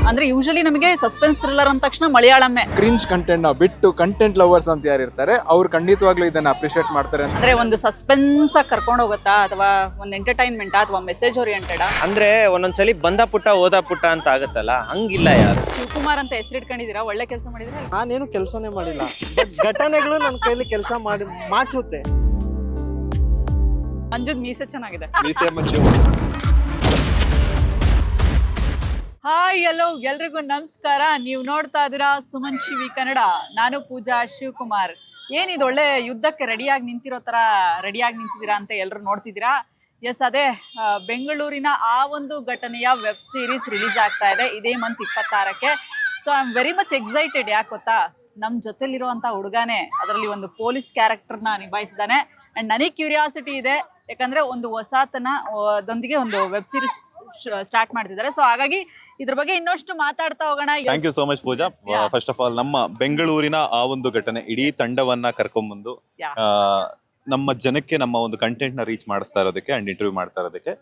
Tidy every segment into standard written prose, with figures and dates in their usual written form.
ಅಂದ್ರೆ ಯೂಶಲಿ ನಮಗೆ suspense thriller ಅಂದ ತಕ್ಷಣ ಮಲಯಾಳಮೇ. ಕ್ರಿಂಜ್ ಕಂಟೆಂಟ್ ನ ಬಿಟ್ಟು ಕಂಟೆಂಟ್ ಲವರ್ಸ್ ಅಂತ ಯಾರು ಇರ್ತಾರೆ ಅವ್ರು ಖಂಡಿತವಾಗ್ಲೂ ಇದನ್ನ ಅಪ್ರಿಶಿಯೇಟ್ ಮಾಡ್ತಾರೆ. ಅಂದ್ರೆ ಒಂದು ಸಸ್ಪೆನ್ಸ್ ಆಗಿ ಕರ್ಕೊಂಡು ಹೋಗುತ್ತಾ ಅಥವಾ ಒಂದು ಎಂಟರ್ಟೈನ್ಮೆಂಟ್ ಅಥವಾ ಮೆಸೇಜ್ ಓರಿಯೆಂಟೆಡ್? ಅಂದ್ರೆ ಒಂದೊಂದ್ಸಲಿ ಬಂದ ಪುಟ್ಟ ಓದ ಪುಟ್ಟ ಅಂತ ಆಗುತ್ತಲ್ಲ, ಹಂಗಿಲ್ಲ ಯಾರು. ಶಿವಕುಮಾರ್ ಅಂತ ಹೆಸರಿಟ್ಕೊಂಡಿದ್ದೀರಾ, ಒಳ್ಳೆ ಕೆಲಸ ಮಾಡಿದ್ರೆ. ನಾನೇನು ಕೆಲಸನೇ ಮಾಡಿಲ್ಲ, ಬಟ್ ಘಟನೆಗಳು ನನ್ನ ಕೈಲಿ ಕೆಲಸ ಮಾಡಿಸುತ್ತೆ. ಮಂಜುದ್ ಮೀಸೆ ಚೆನ್ನಾಗಿದೆ. ಮಂಜು. ಹಾಯ್ ಹಲೋ ಎಲ್ರಿಗೂ ನಮಸ್ಕಾರ. ನೀವು ನೋಡ್ತಾ ಇದ್ದೀರಾ ಸುಮನ್ ಟಿವಿ ಕನ್ನಡ. ನಾನು ಪೂಜಾ ಶಿವಕುಮಾರ್. ಏನಿದು ಒಳ್ಳೆ ಯುದ್ಧಕ್ಕೆ ರೆಡಿಯಾಗಿ ನಿಂತಿದ್ದೀರಾ ಅಂತ ಎಲ್ಲರೂ ನೋಡ್ತಿದ್ದೀರಾ. ಎಸ್, ಅದೇ ಬೆಂಗಳೂರಿನ ಆ ಒಂದು ಘಟನೆಯ ವೆಬ್ ಸೀರೀಸ್ ರಿಲೀಸ್ ಆಗ್ತಾ ಇದೆ ಇದೇ ಮಂತ್ 26ಕ್ಕೆ. So I am very much excited. ಯಾಕೆ ಗೊತ್ತಾ, ನಮ್ಮ ಜೊತೆಲಿರುವಂಥ ಹುಡುಗನೇ ಅದರಲ್ಲಿ ಒಂದು ಪೊಲೀಸ್ ಕ್ಯಾರೆಕ್ಟರ್ನ ನಿಭಾಯಿಸಿದ್ದಾನೆ. ಆ್ಯಂಡ್ ನನಗೆ ಕ್ಯೂರಿಯಾಸಿಟಿ ಇದೆ, ಯಾಕಂದರೆ ಒಂದು ಹೊಸತನದೊಂದಿಗೆ ಒಂದು ವೆಬ್ ಸೀರೀಸ್ ಸ್ಟಾರ್ಟ್ ಮಾಡ್ತಿದ್ದಾರೆ. ಸೊ ಹಾಗಾಗಿ ಇದ್ರ ಬಗ್ಗೆ ಇನ್ನಷ್ಟು ಮಾತಾಡ್ತಾ ಹೋಗೋಣ. Thank you so much Pooja. First of all ನಮ್ಮ ಬೆಂಗಳೂರಿನ ಆ ಒಂದು ಘಟನೆ ಇಡೀ ತಂಡವನ್ನ ಕರ್ಕೊಂಡ್ಬಂದು ನಮ್ಮ ಜನಕ್ಕೆ ನಮ್ಮ ಒಂದು ಕಂಟೆಂಟ್ ನ ರೀಚ್ ಮಾಡಿಸ್ತಾ ಇರೋದಕ್ಕೆ ಅಂಡ್ ಇಂಟರ್ವ್ಯೂ ಮಾಡ್ತಾ ಇರೋದಕ್ಕೆ,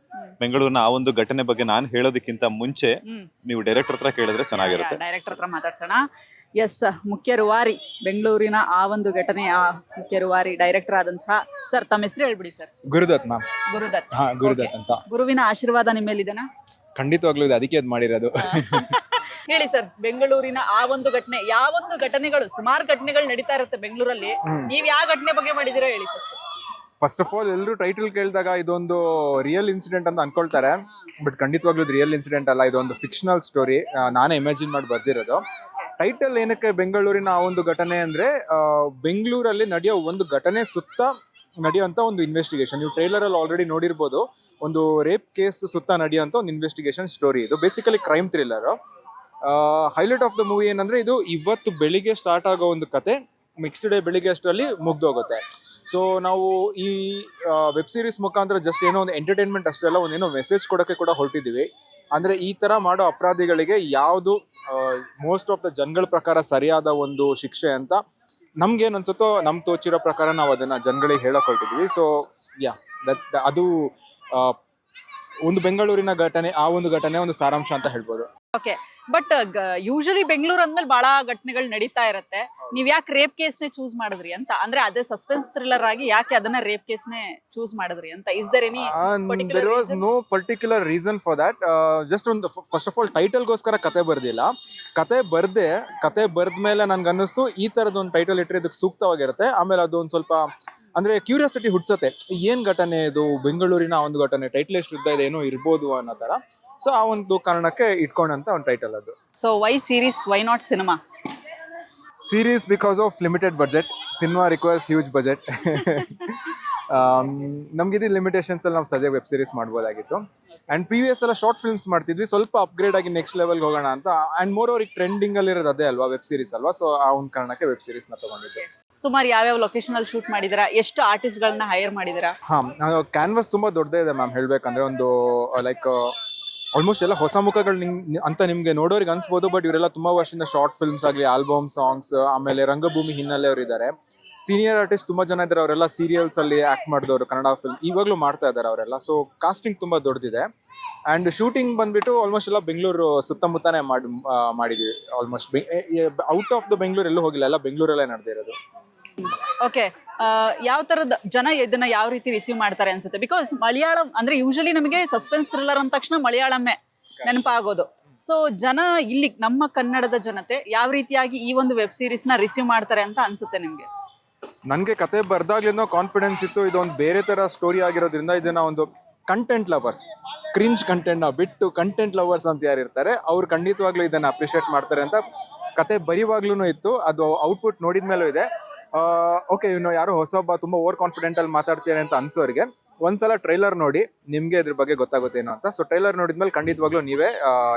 ಬೆಂಗಳೂರಿನ ಆ ಒಂದು ಘಟನೆ ಬಗ್ಗೆ ನಾನು ಹೇಳೋದಕ್ಕಿಂತ ಮುಂಚೆ ನೀವು ಡೈರೆಕ್ಟರ್ ಹತ್ರ ಕೇಳಿದ್ರೆ ಚೆನ್ನಾಗಿರುತ್ತೆ. ಡೈರೆಕ್ಟರ್ ಹತ್ರ ಮಾತಾಡ್ಸೋಣ. ಎಸ್, ಮುಖ್ಯ ರೂವಾರಿ, ಬೆಂಗಳೂರಿನ ಆ ಒಂದು ಘಟನೆಯ ಮುಖ್ಯ ರೂವಾರಿ ಡೈರೆಕ್ಟರ್ ಆದಂತಹ ಸರ್, ತಮ್ಮ ಹೆಸರು ಹೇಳ್ಬಿಡಿ ಸರ್. ಗುರುದತ್ ಮ್ಯಾಮ್. ಗುರುದತ್. ಗುರುದತ್ ಅಂತ. ಗುರುವಿನ ಆಶೀರ್ವಾದ ನಿಮ್ಮ ಮೇಲಿದೆನಾ? ಖಂಡಿತವಾಗ್ಲೂ ಇದೆ, ಅದಕ್ಕೆ ಅದು ಮಾಡಿರೋದು. ಹೇಳಿ ಸರ್, ಬೆಂಗಳೂರಿನ ಆ ಒಂದು ಘಟನೆ, ಯಾವೊಂದು ಘಟನೆಗಳು, ಸುಮಾರು ಘಟನೆಗಳು ನಡೀತಾ ಇರುತ್ತೆ ಬೆಂಗಳೂರಲ್ಲಿ, ನೀವ್ ಯಾವ ಘಟನೆ ಬಗ್ಗೆ ಮಾಡಿದಿರೋ ಹೇಳಿ ಫಸ್ಟ್ ಆಫ್ ಆಲ್ ಎಲ್ಲರೂ ಟೈಟಲ್ ಕೇಳಿದಾಗ ಇದೊಂದು ರಿಯಲ್ ಇನ್ಸಿಡೆಂಟ್ ಅಂತ ಅನ್ಕೊಳ್ತಾರೆ, ಬಟ್ ಖಂಡಿತವಾಗ್ಲೂ ಇದು ರಿಯಲ್ ಇನ್ಸಿಡೆಂಟ್ ಅಲ್ಲ. ಇದೊಂದು ಫಿಕ್ಷನಲ್ ಸ್ಟೋರಿ, ನಾನೇ ಇಮ್ಯಾಜಿನ್ ಮಾಡಿ ಬರ್ದಿರೋದು. ಟೈಟಲ್ ಏನಕ್ಕೆ ಬೆಂಗಳೂರಿನ ಆ ಒಂದು ಘಟನೆ ಅಂದ್ರೆ, ಬೆಂಗಳೂರಲ್ಲಿ ನಡೆಯೋ ಒಂದು ಘಟನೆ ಸುತ್ತ ನಡೆಯುವಂತ ಒಂದು ಇನ್ವೆಸ್ಟಿಗೇಷನ್. ನೀವು ಟ್ರೈಲರ್ ಅಲ್ಲಿ ಆಲ್ರೆಡಿ ನೋಡಿರ್ಬೋದು, ಒಂದು ರೇಪ್ ಕೇಸ್ ಸುತ್ತ ನಡೆಯುವಂತ ಒಂದು ಇನ್ವೆಸ್ಟಿಗೇಷನ್ ಸ್ಟೋರಿ. ಇದು basically crime thriller. Highlight of the movie ಏನಂದ್ರೆ, ಇದು ಇವತ್ತು ಬೆಳಿಗ್ಗೆ ಸ್ಟಾರ್ಟ್ ಆಗೋ ಒಂದು ಕತೆ ನೆಕ್ಸ್ಟ್ ಡೇ ಬೆಳಿಗ್ಗೆ ಅಷ್ಟರಲ್ಲಿ ಮುಗ್ದೋಗುತ್ತೆ. ಸೊ ನಾವು ಈ ವೆಬ್ ಸೀರೀಸ್ ಮುಖಾಂತರ ಜಸ್ಟ್ ಏನೋ ಒಂದು ಎಂಟರ್ಟೈನ್ಮೆಂಟ್ ಅಷ್ಟೇ ಅಲ್ಲ, ಒಂದೇನೋ ಮೆಸೇಜ್ ಕೊಡೋಕ್ಕೆ ಕೂಡ ಹೊರಟಿದ್ದೀವಿ. ಅಂದರೆ ಈ ಥರ ಮಾಡೋ ಅಪರಾಧಿಗಳಿಗೆ ಯಾವುದು ಮೋಸ್ಟ್ ಆಫ್ ದ ಜನಗಳ ಪ್ರಕಾರ ಸರಿಯಾದ ಒಂದು ಶಿಕ್ಷೆ ಅಂತ ನಮ್ಗೇನು ಅನ್ಸುತ್ತೋ, ನಮ್ಗೆ ತೋಚಿರೋ ಪ್ರಕಾರ ನಾವು ಅದನ್ನು ಜನಗಳಿಗೆ ಹೇಳೋಕೆ ಹೊರಟಿದ್ವಿ. ಸೊ ಅದು ಒಂದು ಬೆಂಗಳೂರಿನ ಘಟನೆ, ಆ ಒಂದು ಘಟನೆ ಒಂದು ಸಾರಾಂಶ ಅಂತ ಹೇಳ್ಬೋದು. ಓಕೆ, ಬಟ್ ಯೂಶಲಿ ಬೆಂಗಳೂರು ಅಂದ್ಮೇಲೆ ಬಹಳ ಘಟನೆಗಳು ನಡೀತಾ ಇರುತ್ತೆ. ನೀವ್ ಯಾಕೆ ರೇಪ್ ಕೇಸ್ನೇ ಚೂಸ್ ಮಾಡಿದ್ರಿ ಅಂತ? ಅಂದ್ರೆ ಅದೇ ಸಸ್ಪೆನ್ಸ್ ಥ್ರಿಲ್ಲರ್ ಆಗಿ ಯಾಕೆ ಅದನ್ನ ರೇಪ್ ಕೇಸ್ನೇ ಚೂಸ್ ಮಾಡಿದ್ರಿ ಅಂತ? Is there any there was no particular reason for that. Just ಒಂದು ಫಸ್ಟ್ ಆಫ್ ಆಲ್ ಟೈಟಲ್ಗೋಸ್ಕರ ಕತೆ ಬರ್ದಿಲ್ಲ. ಕತೆ ಬರ್ದ್ಮೇಲೆ ನನ್ಗೆ ಅನ್ನಿಸ್ತು ಈ ತರದ ಒಂದು ಟೈಟಲ್ ಇಟ್ಟರೆ ಇದಕ್ಕೆ ಸೂಕ್ತವಾಗಿರುತ್ತೆ. ಆಮೇಲೆ ಅದು ಒಂದು ಸ್ವಲ್ಪ ಅಂದ್ರೆ ಕ್ಯೂರಿಯಾಸಿಟಿ ಹುಡ್ಸತ್ತೆ, ಏನ್ ಘಟನೆ ಇದು, ಬೆಂಗಳೂರಿನ ಒಂದು ಘಟನೆ, ಟೈಟಲ್ ಎಷ್ಟು ಉದ್ದ ಇದೆ, ಏನೋ ಇರ್ಬೋದು ಅನ್ನೋ ತರ. ಸೊ ಆ ಒಂದು ಕಾರಣಕ್ಕೆ ಇಟ್ಕೊಂಡಂತ ಒಂದು ಟೈಟಲ್ ಅದು. So why series, why not cinema? Series because of limited budget. Cinema requires huge budget. ನಮ್ಗಿದ್ದು ಲಿಮಿಟೇಷನ್ಸ್ ಅಲ್ಲಿ ನಾವು ಸದ್ಯ ವೆಬ್ ಸೀರೀಸ್ ಮಾಡ್ಬೋದಾಗಿತ್ತು. ಅಂಡ್ ಪ್ರೀವಿಯಸ್ ಎಲ್ಲ ಶಾರ್ಟ್ ಫಿಲ್ಮ್ಸ್ ಮಾಡ್ತಿದ್ವಿ, ಸ್ವಲ್ಪ ಅಪ್ಗ್ರೇಡ್ ಆಗಿ ನೆಕ್ಸ್ಟ್ ಲೆವೆಲ್ಗೆ ಹೋಗೋಣ ಅಂತ. ಅಂಡ್ ಮೋರ್ ಓವರ್ ಈಗ ಟ್ರೆಂಡಿಂಗ್ ಅಲ್ಲಿ ಇರೋದು ಅದೇ ಅಲ್ವಾ, ವೆಬ್ ಸೀರೀಸ್ ಅಲ್ವಾ. ಸೊ ಆ ಒಂದು ಕಾರಣಕ್ಕೆ ವೆಬ್ ಸೀರೀಸ್ ನ ತಗೊಂಡಿದ್ದೆ. ಸುಮಾರು ಯಾವ್ಯಾವ ಲೊಕೇಶನ್ ಅಲ್ಲಿ ಶೂಟ್ ಮಾಡಿದಿರಾ? ಎಷ್ಟು ಆರ್ಟಿಸ್ಟ್ ಗಳನ್ನ ಹೈರ್ ಮಾಡಿದಿರಾ? ಕ್ಯಾನ್ವಾಸ್ ತುಂಬಾ ದೊಡ್ಡದೇ ಇದೆ ಮ್ಯಾಮ್. ಹೇಳ್ಬೇಕಂದ್ರೆ ಒಂದು ಲೈಕ್ ಆಲ್ಮೋಸ್ಟ್ ಎಲ್ಲ ಹೊಸ ಮುಖಗಳು ಅಂತ ನಿಮ್ಗೆ ನೋಡೋರಿಗೆ ಅನ್ಸ್ಬೋದು, ಬಟ್ ಇವರೆಲ್ಲ ತುಂಬಾ ವರ್ಷದಿಂದ ಶಾರ್ಟ್ ಫಿಲ್ಮ್ಸ್ ಆಗಲಿ, ಆಲ್ಬಮ್ ಸಾಂಗ್ಸ್, ಆಮೇಲೆ ರಂಗಭೂಮಿ ಹಿನ್ನೆಲೆ ಅವರು ಇದ್ದಾರೆ. ಸೀನಿಯರ್ ಆರ್ಟಿಸ್ಟ್ ತುಂಬಾ ಜನ ಇದ್ದಾರೆ, ಅವರೆಲ್ಲ ಸೀರಿಯಲ್ಸ್ ಅಲ್ಲಿ ಆಕ್ಟ್ ಮಾಡಿದವರು, ಕನ್ನಡ ಫಿಲ್ಮ್ ಇವಾಗಲೂ ಮಾಡ್ತಾ ಇದ್ದಾರೆ ಅವರೆಲ್ಲ. ಸೊ ಕಾಸ್ಟಿಂಗ್ ತುಂಬಾ ದೊಡ್ಡದಿದೆ. ಅಂಡ್ ಶೂಟಿಂಗ್ ಬಂದ್ಬಿಟ್ಟು ಆಲ್ಮೋಸ್ಟ್ ಎಲ್ಲ ಬೆಂಗಳೂರು ಸುತ್ತಮುತ್ತನೇ ಮಾಡಿದ್ವಿ. Almost out of the Bengaluru ಎಲ್ಲೂ ಹೋಗಿಲ್ಲ, ಎಲ್ಲ ಬೆಂಗಳೂರಲ್ಲೇ ನಡೆದಿರೋದು. ಓಕೆ, ಯಾವ ತರದ ಜನ ಇದನ್ನ ಯಾವ ರೀತಿ ರಿಸೀವ್ ಮಾಡ್ತಾರೆ ಅನ್ಸುತ್ತೆ? ಬಿಕಾಸ್ ಮಲಯಾಳಂ ಅಂದ್ರೆ ಯೂಶಲಿ ನಮಗೆ ಸಸ್ಪೆನ್ಸ್ ಥ್ರಿಲ್ಲರ್ ಅಂದ ತಕ್ಷಣ ಮಲಯಾಳಮೇ ನೆನಪಾಗೋದು. ಸೊ ಜನ ಇಲ್ಲಿ ನಮ್ಮ ಕನ್ನಡದ ಜನತೆ ಯಾವ ರೀತಿಯಾಗಿ ಈ ಒಂದು ವೆಬ್ ಸೀರೀಸ್ ನ ರಿಸೀವ್ ಮಾಡ್ತಾರೆ ಅಂತ ಅನ್ಸುತ್ತೆ ನಿಮ್ಗೆ? ನನಗೆ ಕತೆ ಬರ್ದಾಗ್ಲಿಂದ ಕಾನ್ಫಿಡೆನ್ಸ್ ಇತ್ತು, ಇದೊಂದು ಬೇರೆ ತರ ಸ್ಟೋರಿ ಆಗಿರೋದ್ರಿಂದ ಇದನ್ನ ಒಂದು ಕಂಟೆಂಟ್ ಲವರ್ಸ್, ಕ್ರಿಂಜ್ ಕಂಟೆಂಟ್ ನ ಬಿಟ್ಟು ಕಂಟೆಂಟ್ ಲವರ್ಸ್ ಅಂತ ಯಾರು ಇರ್ತಾರೆ ಅವ್ರು ಖಂಡಿತವಾಗ್ಲೂ ಇದನ್ನ ಅಪ್ರಿಶಿಯೇಟ್ ಮಾಡ್ತಾರೆ ಅಂತ ಕತೆ ಬರೀವಾಗ್ಲೂ ಇತ್ತು. ಅದು ಔಟ್ಪುಟ್ ನೋಡಿದ್ಮೇಲೂ ಇದೆ. ಓಕೆ, ಇನ್ನು ಯಾರೋ ಹೊಸೊಬ್ಬ ತುಂಬಾ ಓವರ್ ಕಾನ್ಫಿಡೆಂಟ್ ಅಲ್ಲಿ ಮಾತಾಡ್ತಾರೆ ಅಂತ ಅನ್ಸೋರಿಗೆ ಒಂದ್ಸಲ ಟ್ರೈಲರ್ ನೋಡಿ ನಿಮ್ಗೆ ಇದ್ರ ಬಗ್ಗೆ ಗೊತ್ತಾಗುತ್ತೇನೋ ಅಂತ. ಸೊ ಟ್ರೈಲರ್ ನೋಡಿದ್ಮೇಲೆ ಖಂಡಿತವಾಗ್ಲೂ ನೀವೇ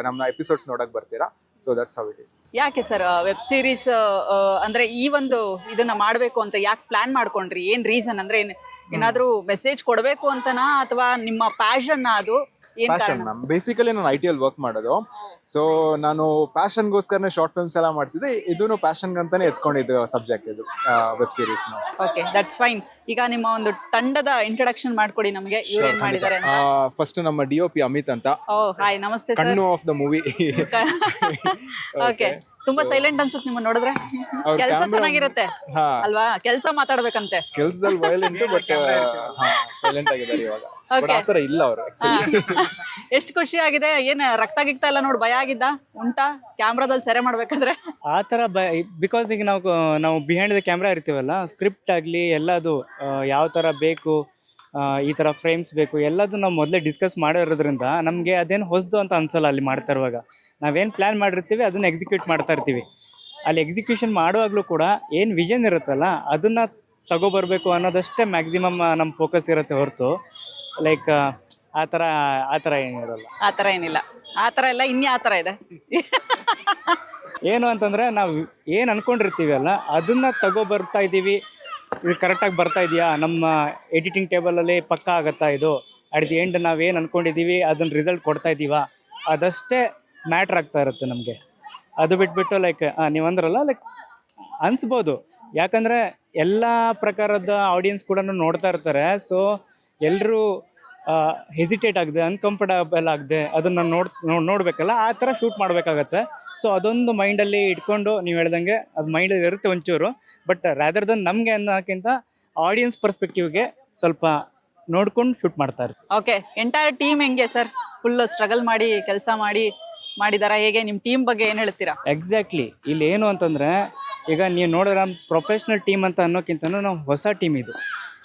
ನಮ್ಮ ಎಪಿಸೋಡ್ಸ್ ನೋಡಕ್ ಬರ್ತೀರಾ. So that's how it is. ಯಾಕೆ ಸರ್ ವೆಬ್ ಸೀರೀಸ್ ಅಂದ್ರೆ ಈ ಒಂದು ಇದನ್ನ ಮಾಡ್ಬೇಕು ಅಂತ ಯಾಕೆ ಪ್ಲಾನ್ ಮಾಡ್ಕೊಂಡ್ರಿ? ಏನ್ ರೀಸನ್? ಅಂದ್ರೆ ಏನಾದ್ರೂ ಮೆಸೇಜ್ ಕೊಡ್ಬೇಕು ಅಂತನಾ ಅಥವಾ ನಿಮ್ಮ ಪ್ಯಾಷನ್ ಅದು ಏನ್ ಪ್ಯಾಷನ್ ಕಾರಣ? ಮ್ಯಾಮ್. ಬೇಸಿಕಲಿ ನಾನು IT ಅಲ್ಲಿ ವರ್ಕ್ ಮಾಡೋದು. ಸೊ ನಾನು ಪ್ಯಾಷನ್ಗೋಸ್ಕರನೇ ಶಾರ್ಟ್ ಫಿಲ್ಮ್ಸ್ ಎಲ್ಲ ಮಾಡ್ತಿದ್ದೆ. ಇದನ್ನು ಪ್ಯಾಷನ್ ಅಂತಾನೆ ಎತ್ಕೊಂಡಿದ್ದು ಸಬ್ಜೆಕ್ಟ್ ಇದು web series. Okay, that's fine. ಈಗ ನಿಮ್ಮ ಒಂದು ತಂಡದ ಇಂಟ್ರೊಡಕ್ಷನ್ ಮಾಡ್ಕೊಡಿ ನಮಗೆ, ಇವ್ರು ಏನ್ ಮಾಡಿದ್ದಾರೆ ಅಂತ. ಫಸ್ಟ್ ನಮ್ಮ DOP ಅಮಿತ್ ಅಂತ, ಓ ಹಾಯ್, ನಮಸ್ತೆ ಸರ್. ಕಣ್ಣು ಆಫ್ ದ ಮೂವಿ. ಓಕೆ, ತುಂಬಾ ಸೈಲೆಂಟ್ ಅನ್ಸುತ್ತೆ ನಿಮ್ಮ ನೋಡಿದ್ರೆ. ಅವ್ರ ಕೆಲಸ camera- ಚೆನ್ನಾಗಿರುತ್ತೆ ಹಾ, ಅಲ್ವಾ? ಕೆಲಸ ಮಾತಾಡ್ಬೇಕಂತೆ. ಕೆಲ್ಸದಲ್ಲಿ ವೈಲೆಂಟ್ ಬಟ್ ಸೈಲೆಂಟ್ ಆಗಿದ್ದಾರೆ ಇವಾಗ. But Okay. ಆತರ ಇಲ್ಲ ಅವರು ಆಕ್ಚುಲಿ. ಎಷ್ಟು ಖುಷಿ ಆಗಿದೆ. ಏನ್ ರಕ್ತ ಗಿಕ್ತ ಎಲ್ಲ ನೋಡಿ ಭಯ ಆಗಿದ್ದ ಉಂಟಾ ಕ್ಯಾಮ್ರಾದಲ್ಲಿ ಸೆರೆ ಮಾಡ್ಬೇಕಾದ್ರೆ? ಆ ಥರ ಬಿಕಾಸ್ ಈಗ ನಾವು ಬಿಹೈಂಡ್ ದ ಕ್ಯಾಮ್ರಾ ಇರ್ತೀವಲ್ಲ, ಸ್ಕ್ರಿಪ್ಟ್ ಆಗಲಿ ಎಲ್ಲದು ಯಾವ ಥರ ಬೇಕು, ಈ ಥರ ಫ್ರೇಮ್ಸ್ ಬೇಕು ಎಲ್ಲದು ನಾವು ಮೊದಲೇ ಡಿಸ್ಕಸ್ ಮಾಡಿರೋದ್ರಿಂದ ನಮಗೆ ಅದೇನು ಹೊಸದು ಅಂತ ಅನ್ಸಲ್ಲ. ಅಲ್ಲಿ ಮಾಡ್ತಾ ಇರುವಾಗ ನಾವೇನು ಪ್ಲ್ಯಾನ್ ಮಾಡಿರ್ತೀವಿ ಅದನ್ನು ಎಕ್ಸಿಕ್ಯೂಟ್ ಮಾಡ್ತಾ ಇರ್ತೀವಿ. ಅಲ್ಲಿ ಎಕ್ಸಿಕ್ಯೂಷನ್ ಮಾಡುವಾಗಲೂ ಕೂಡ ಏನು ವಿಷನ್ ಇರುತ್ತಲ್ಲ ಅದನ್ನು ತಗೊಬರ್ಬೇಕು ಅನ್ನೋದಷ್ಟೇ ಮ್ಯಾಕ್ಸಿಮಮ್ ನಮ್ಮ ಫೋಕಸ್ ಇರುತ್ತೆ ಹೊರತು ಲೈಕ್ ಆ ಥರ ಏನಿರಲ್ಲ. ಆ ಥರ ಏನಿಲ್ಲ, ಆ ಥರ ಎಲ್ಲ ಇನ್ನೇ ಆ ಥರ ಇದೆ. ಏನು ಅಂತಂದರೆ ನಾವು ಏನು ಅಂದ್ಕೊಂಡಿರ್ತೀವಲ್ಲ ಅದನ್ನು ತಗೊಬರ್ತಾ ಇದ್ದೀವಿ. ಇದು ಕರೆಕ್ಟಾಗಿ ಬರ್ತಾ ಇದೆಯಾ, ನಮ್ಮ ಎಡಿಟಿಂಗ್ ಟೇಬಲಲ್ಲಿ ಪಕ್ಕಾ ಆಗುತ್ತಾ, ಇದು ಅಟ್ ದಿ ಎಂಡ್ ನಾವೇನು ಅಂದ್ಕೊಂಡಿದ್ದೀವಿ ಅದನ್ನು ರಿಸಲ್ಟ್ ಕೊಡ್ತಾ ಇದ್ದೀವಾ, ಅದಷ್ಟೇ ಮ್ಯಾಟ್ರ್ ಆಗ್ತಾ ಇರುತ್ತೆ ನಮಗೆ. ಅದು ಬಿಟ್ಬಿಟ್ಟು ಲೈಕ್ ನೀವು ಅಂದ್ರಲ್ಲ ಲೈಕ್ ಅನಿಸ್ಬೋದು, ಯಾಕಂದರೆ ಎಲ್ಲ ಪ್ರಕಾರದ ಆಡಿಯನ್ಸ್ ಕೂಡ ನೋಡ್ತಾ ಇರ್ತಾರೆ. ಸೊ ಎಲ್ಲರೂ ಹೆಸಿಟೇಟ್ ಆಗದೆ, ಅನ್ಕಂಫರ್ಟಬಲ್ ಆಗದೆ ಅದನ್ನು ನೋಡಬೇಕಲ್ಲ, ಆ ಥರ ಶೂಟ್ ಮಾಡಬೇಕಾಗತ್ತೆ. ಸೊ ಅದೊಂದು ಮೈಂಡಲ್ಲಿ ಇಟ್ಕೊಂಡು ನೀವು ಹೇಳ್ದಂಗೆ ಅದು ಮೈಂಡಲ್ಲಿ ಇರುತ್ತೆ ಒಂಚೂರು. ಬಟ್ ರಾದರ್ ದನ್ ನಮಗೆ ಅನ್ನೋಕ್ಕಿಂತ ಆಡಿಯನ್ಸ್ ಪರ್ಸ್ಪೆಕ್ಟಿವ್ಗೆ ಸ್ವಲ್ಪ ನೋಡ್ಕೊಂಡು ಶೂಟ್ ಮಾಡ್ತಾ ಇರ್ತೀವಿ. ಓಕೆ, ಎಂಟೈರ್ ಟೀಮ್ ಹೆಂಗೆ ಸರ್? ಫುಲ್ ಸ್ಟ್ರಗಲ್ ಮಾಡಿ ಕೆಲಸ ಮಾಡಿದಾರ ಹೇಗೆ? ನಿಮ್ಮ ಟೀಮ್ ಬಗ್ಗೆ ಏನು ಹೇಳ್ತೀರಾ? ಎಕ್ಸಾಕ್ಟ್ಲಿ. ಇಲ್ಲಿ ಏನು ಅಂತಂದರೆ ಈಗ ನೀವು ನೋಡಿದ್ರೆ ಪ್ರೊಫೆಷ್ನಲ್ ಟೀಮ್ ಅಂತ ಅನ್ನೋಕ್ಕಿಂತ ನಾವು ಹೊಸ ಟೀಮ್ ಇದು.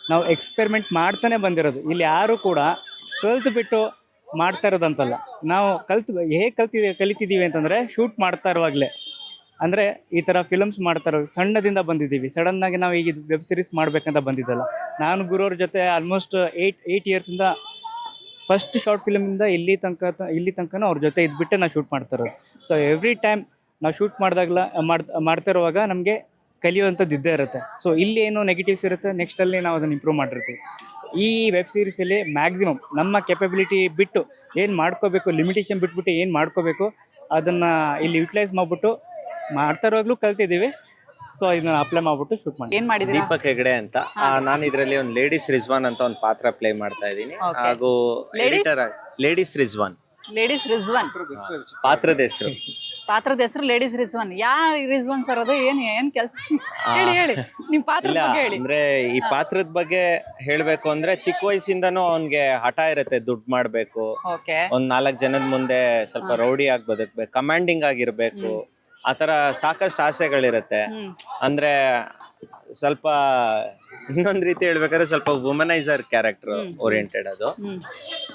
ನಾವು ಎಕ್ಸ್ಪೆರಿಮೆಂಟ್ ಮಾಡ್ತಾನೆ ಬಂದಿರೋದು. ಇಲ್ಲಿ ಯಾರೂ ಕೂಡ ಕಲ್ತು ಬಿಟ್ಟು ಮಾಡ್ತಾ ಇರೋದಂತಲ್ಲ. ನಾವು ಹೇಗೆ ಕಲಿತಿದ್ದೀವಿ ಅಂತಂದರೆ ಶೂಟ್ ಮಾಡ್ತಾ ಇರುವಾಗಲೇ, ಅಂದರೆ ಈ ಥರ ಫಿಲಮ್ಸ್ ಮಾಡ್ತಾ ಇರೋ ಸಣ್ಣದಿಂದ ಬಂದಿದ್ದೀವಿ. ಸಡನ್ನಾಗಿ ನಾವು ಈಗ ವೆಬ್ ಸೀರೀಸ್ ಮಾಡಬೇಕಂತ ಬಂದಿದ್ದಲ್ಲ. ನಾನು ಗುರುವ್ರ ಜೊತೆ ಆಲ್ಮೋಸ್ಟ್ 8 ಇಯರ್ಸಿಂದ ಫಸ್ಟ್ ಶಾರ್ಟ್ ಫಿಲಮಿಂದ ಇಲ್ಲಿ ತನಕ ಅವ್ರ ಜೊತೆ ಇದ್ಬಿಟ್ಟೆ ನಾವು ಶೂಟ್ ಮಾಡ್ತಾ ಇರೋದು. ಸೊ ಎವ್ರಿ ಟೈಮ್ ನಾವು ಶೂಟ್ ಮಾಡ್ತಾ ಇರುವಾಗ ನಮಗೆ ಕಲಿಯುವಂಥದ್ದು ಇದ್ದೇ ಇರುತ್ತೆ. ಸೊ ಇಲ್ಲಿ ಏನು ನೆಗೆಟಿವ್ಸ್ ಇರುತ್ತೆ, ನೆಕ್ಸ್ಟಲ್ಲಿ ನಾವು ಅದನ್ನು ಇಂಪ್ರೂವ್ ಮಾಡಿರ್ತೀವಿ. ಈ ವೆಬ್ ಸೀರೀಸಲ್ಲಿ ಮ್ಯಾಕ್ಸಿಮಮ್ ನಮ್ಮ ಕೆಪಬಿಲಿಟಿ ಬಿಟ್ಟು ಏನು ಮಾಡ್ಕೋಬೇಕು, ಲಿಮಿಟೇಷನ್ ಬಿಟ್ಬಿಟ್ಟು ಏನು ಮಾಡ್ಕೋಬೇಕು ಅದನ್ನು ಇಲ್ಲಿ ಯುಟಿಲೈಸ್ ಮಾಡಿಬಿಟ್ಟು ಮಾಡ್ತಾ ಇರುವಾಗಲೂ ಕಲ್ತಿದ್ದೀವಿ. ಸೊ ಇದನ್ನ ಅಪ್ಲೈ ಮಾಡ್ಬಿಟ್ಟು ಶೂಟ್ ಮಾಡಿ. ಏನು ಮಾಡಿದ್ದೀರಾ? ದೀಪಕ್ ಹೆಗಡೆ ಅಂತ. ನಾನು ಇದರಲ್ಲಿ ಒಂದು ಲೇಡೀಸ್ ರಿಜ್ವಾನ್ ಅಂತ ಒಂದು ಪಾತ್ರ ಪ್ಲೇ ಮಾಡ್ತಾ ಇದ್ದೀನಿ. Okay. ಹಾಗೂ editor ladies Rizwan ladies Rizwan ಪಾತ್ರದ ಹೆಸರು. ಪಾತ್ರದ ಹೆಸರು ಲೇಡೀಸ್ ರಿಜ್ವಾನ್. ರಿಜ್ವಾನ್ ಸರ್ ಅದು ಏನ್ ಕೆಲಸ? ಹೇಳಿ ನಿಮ್ ಪಾತ್ರದ ಇಲ್ಲ ಬಗ್ಗೆ ಹೇಳಿ. ಅಂದ್ರೆ ಈ ಪಾತ್ರದ ಬಗ್ಗೆ ಹೇಳ್ಬೇಕು ಅಂದ್ರೆ ಚಿಕ್ಕ ವಯಸ್ಸಿಂದಾನು ಅವ್ನ್ಗೆ ಹಠ ಇರುತ್ತೆ, ದುಡ್ಡು ಮಾಡ್ಬೇಕು, ಓಕೆ, ಒಂದ್ 4 ಜನದ ಮುಂದೆ ಸ್ವಲ್ಪ ರೌಡಿ ಆಗಿ ಬದುಕ್ಬೇಕು, ಕಮಾಂಡಿಂಗ್ ಆಗಿರ್ಬೇಕು, ಆತರ ಸಾಕಷ್ಟು ಆಸೆಗಳಿರುತ್ತೆ. ಅಂದ್ರೆ ಸ್ವಲ್ಪ ಇನ್ನೊಂದ್ ರೀತಿ ಹೇಳ್ಬೇಕಾದ್ರೆ ಸ್ವಲ್ಪ ವುಮನೈಸರ್ ಕ್ಯಾರೆಕ್ಟರ್ ಓರಿಯೆಂಟೆಡ್ ಅದು.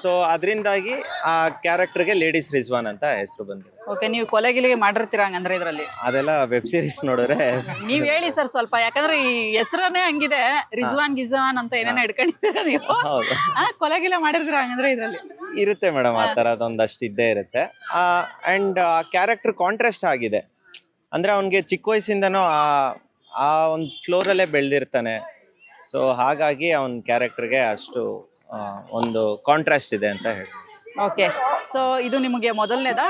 ಸೊ ಅದರಿಂದಾಗಿ ಆ ಕ್ಯಾರೆಕ್ಟರ್ಗೆ ಲೇಡೀಸ್ ರಿಜ್ವಾನ್ ಅಂತ ಹೆಸರು ಬಂದಿದೆ. ಓಕೆ, ನೀವು ಕೊಲೆಗಿಲಿಗೆ ಮಾಡಿರ್ತೀರ ಹಂಗಂದ್ರೆ ಇದ್ರಲ್ಲಿ? ಅದೆಲ್ಲ ವೆಬ್ ಸೀರೀಸ್ ನೋಡಿದ್ರೆ ನೀವ್ ಹೇಳಿ ಸರ್ ಸ್ವಲ್ಪ, ಯಾಕಂದ್ರೆ ಈ ಹೆಸರನ್ನೇ ಹಂಗಿದೆ, ಗಿಜ್ವಾನ್ ಅಂತ ಏನೇನೋ ಇಟ್ಕೊಂಡಿದ್ದೀರಾ ನೀವು. ಹೌದು, ಕೊಲೆಗಿಲೆ ಮಾಡಿರ್ತೀರ ಹಂಗಂದ್ರೆ ಇದ್ರಲ್ಲಿ? ಇರುತ್ತೆ ಮೇಡಮ್, ಆ ತರದೊಂದಷ್ಟು ಇದ್ದೇ ಇರುತ್ತೆ. ಅಂಡ್ ಆ ಕ್ಯಾರೆಕ್ಟರ್ ಕಾಂಟ್ರಾಸ್ಟ್ ಆಗಿದೆ. ಅಂದ್ರೆ ಅವನ್ಗೆ ಚಿಕ್ಕ ವಯಸ್ಸಿಂದನೂ ಆ ಒಂದು ಫ್ಲೋರಲ್ಲೇ ಬೆಳೆದಿರ್ತಾನೆ. ಸೊ ಹಾಗಾಗಿ ಅವನ ಕ್ಯಾರೆಕ್ಟರ್ಗೆ ಅಷ್ಟು ಒಂದು ಕಾಂಟ್ರಾಸ್ಟ್ ಇದೆ ಅಂತ ಹೇಳಿ. ಓಕೆ, ಸೊ ಇದು ನಿಮಗೆ ಮೊದಲನೇದಾ?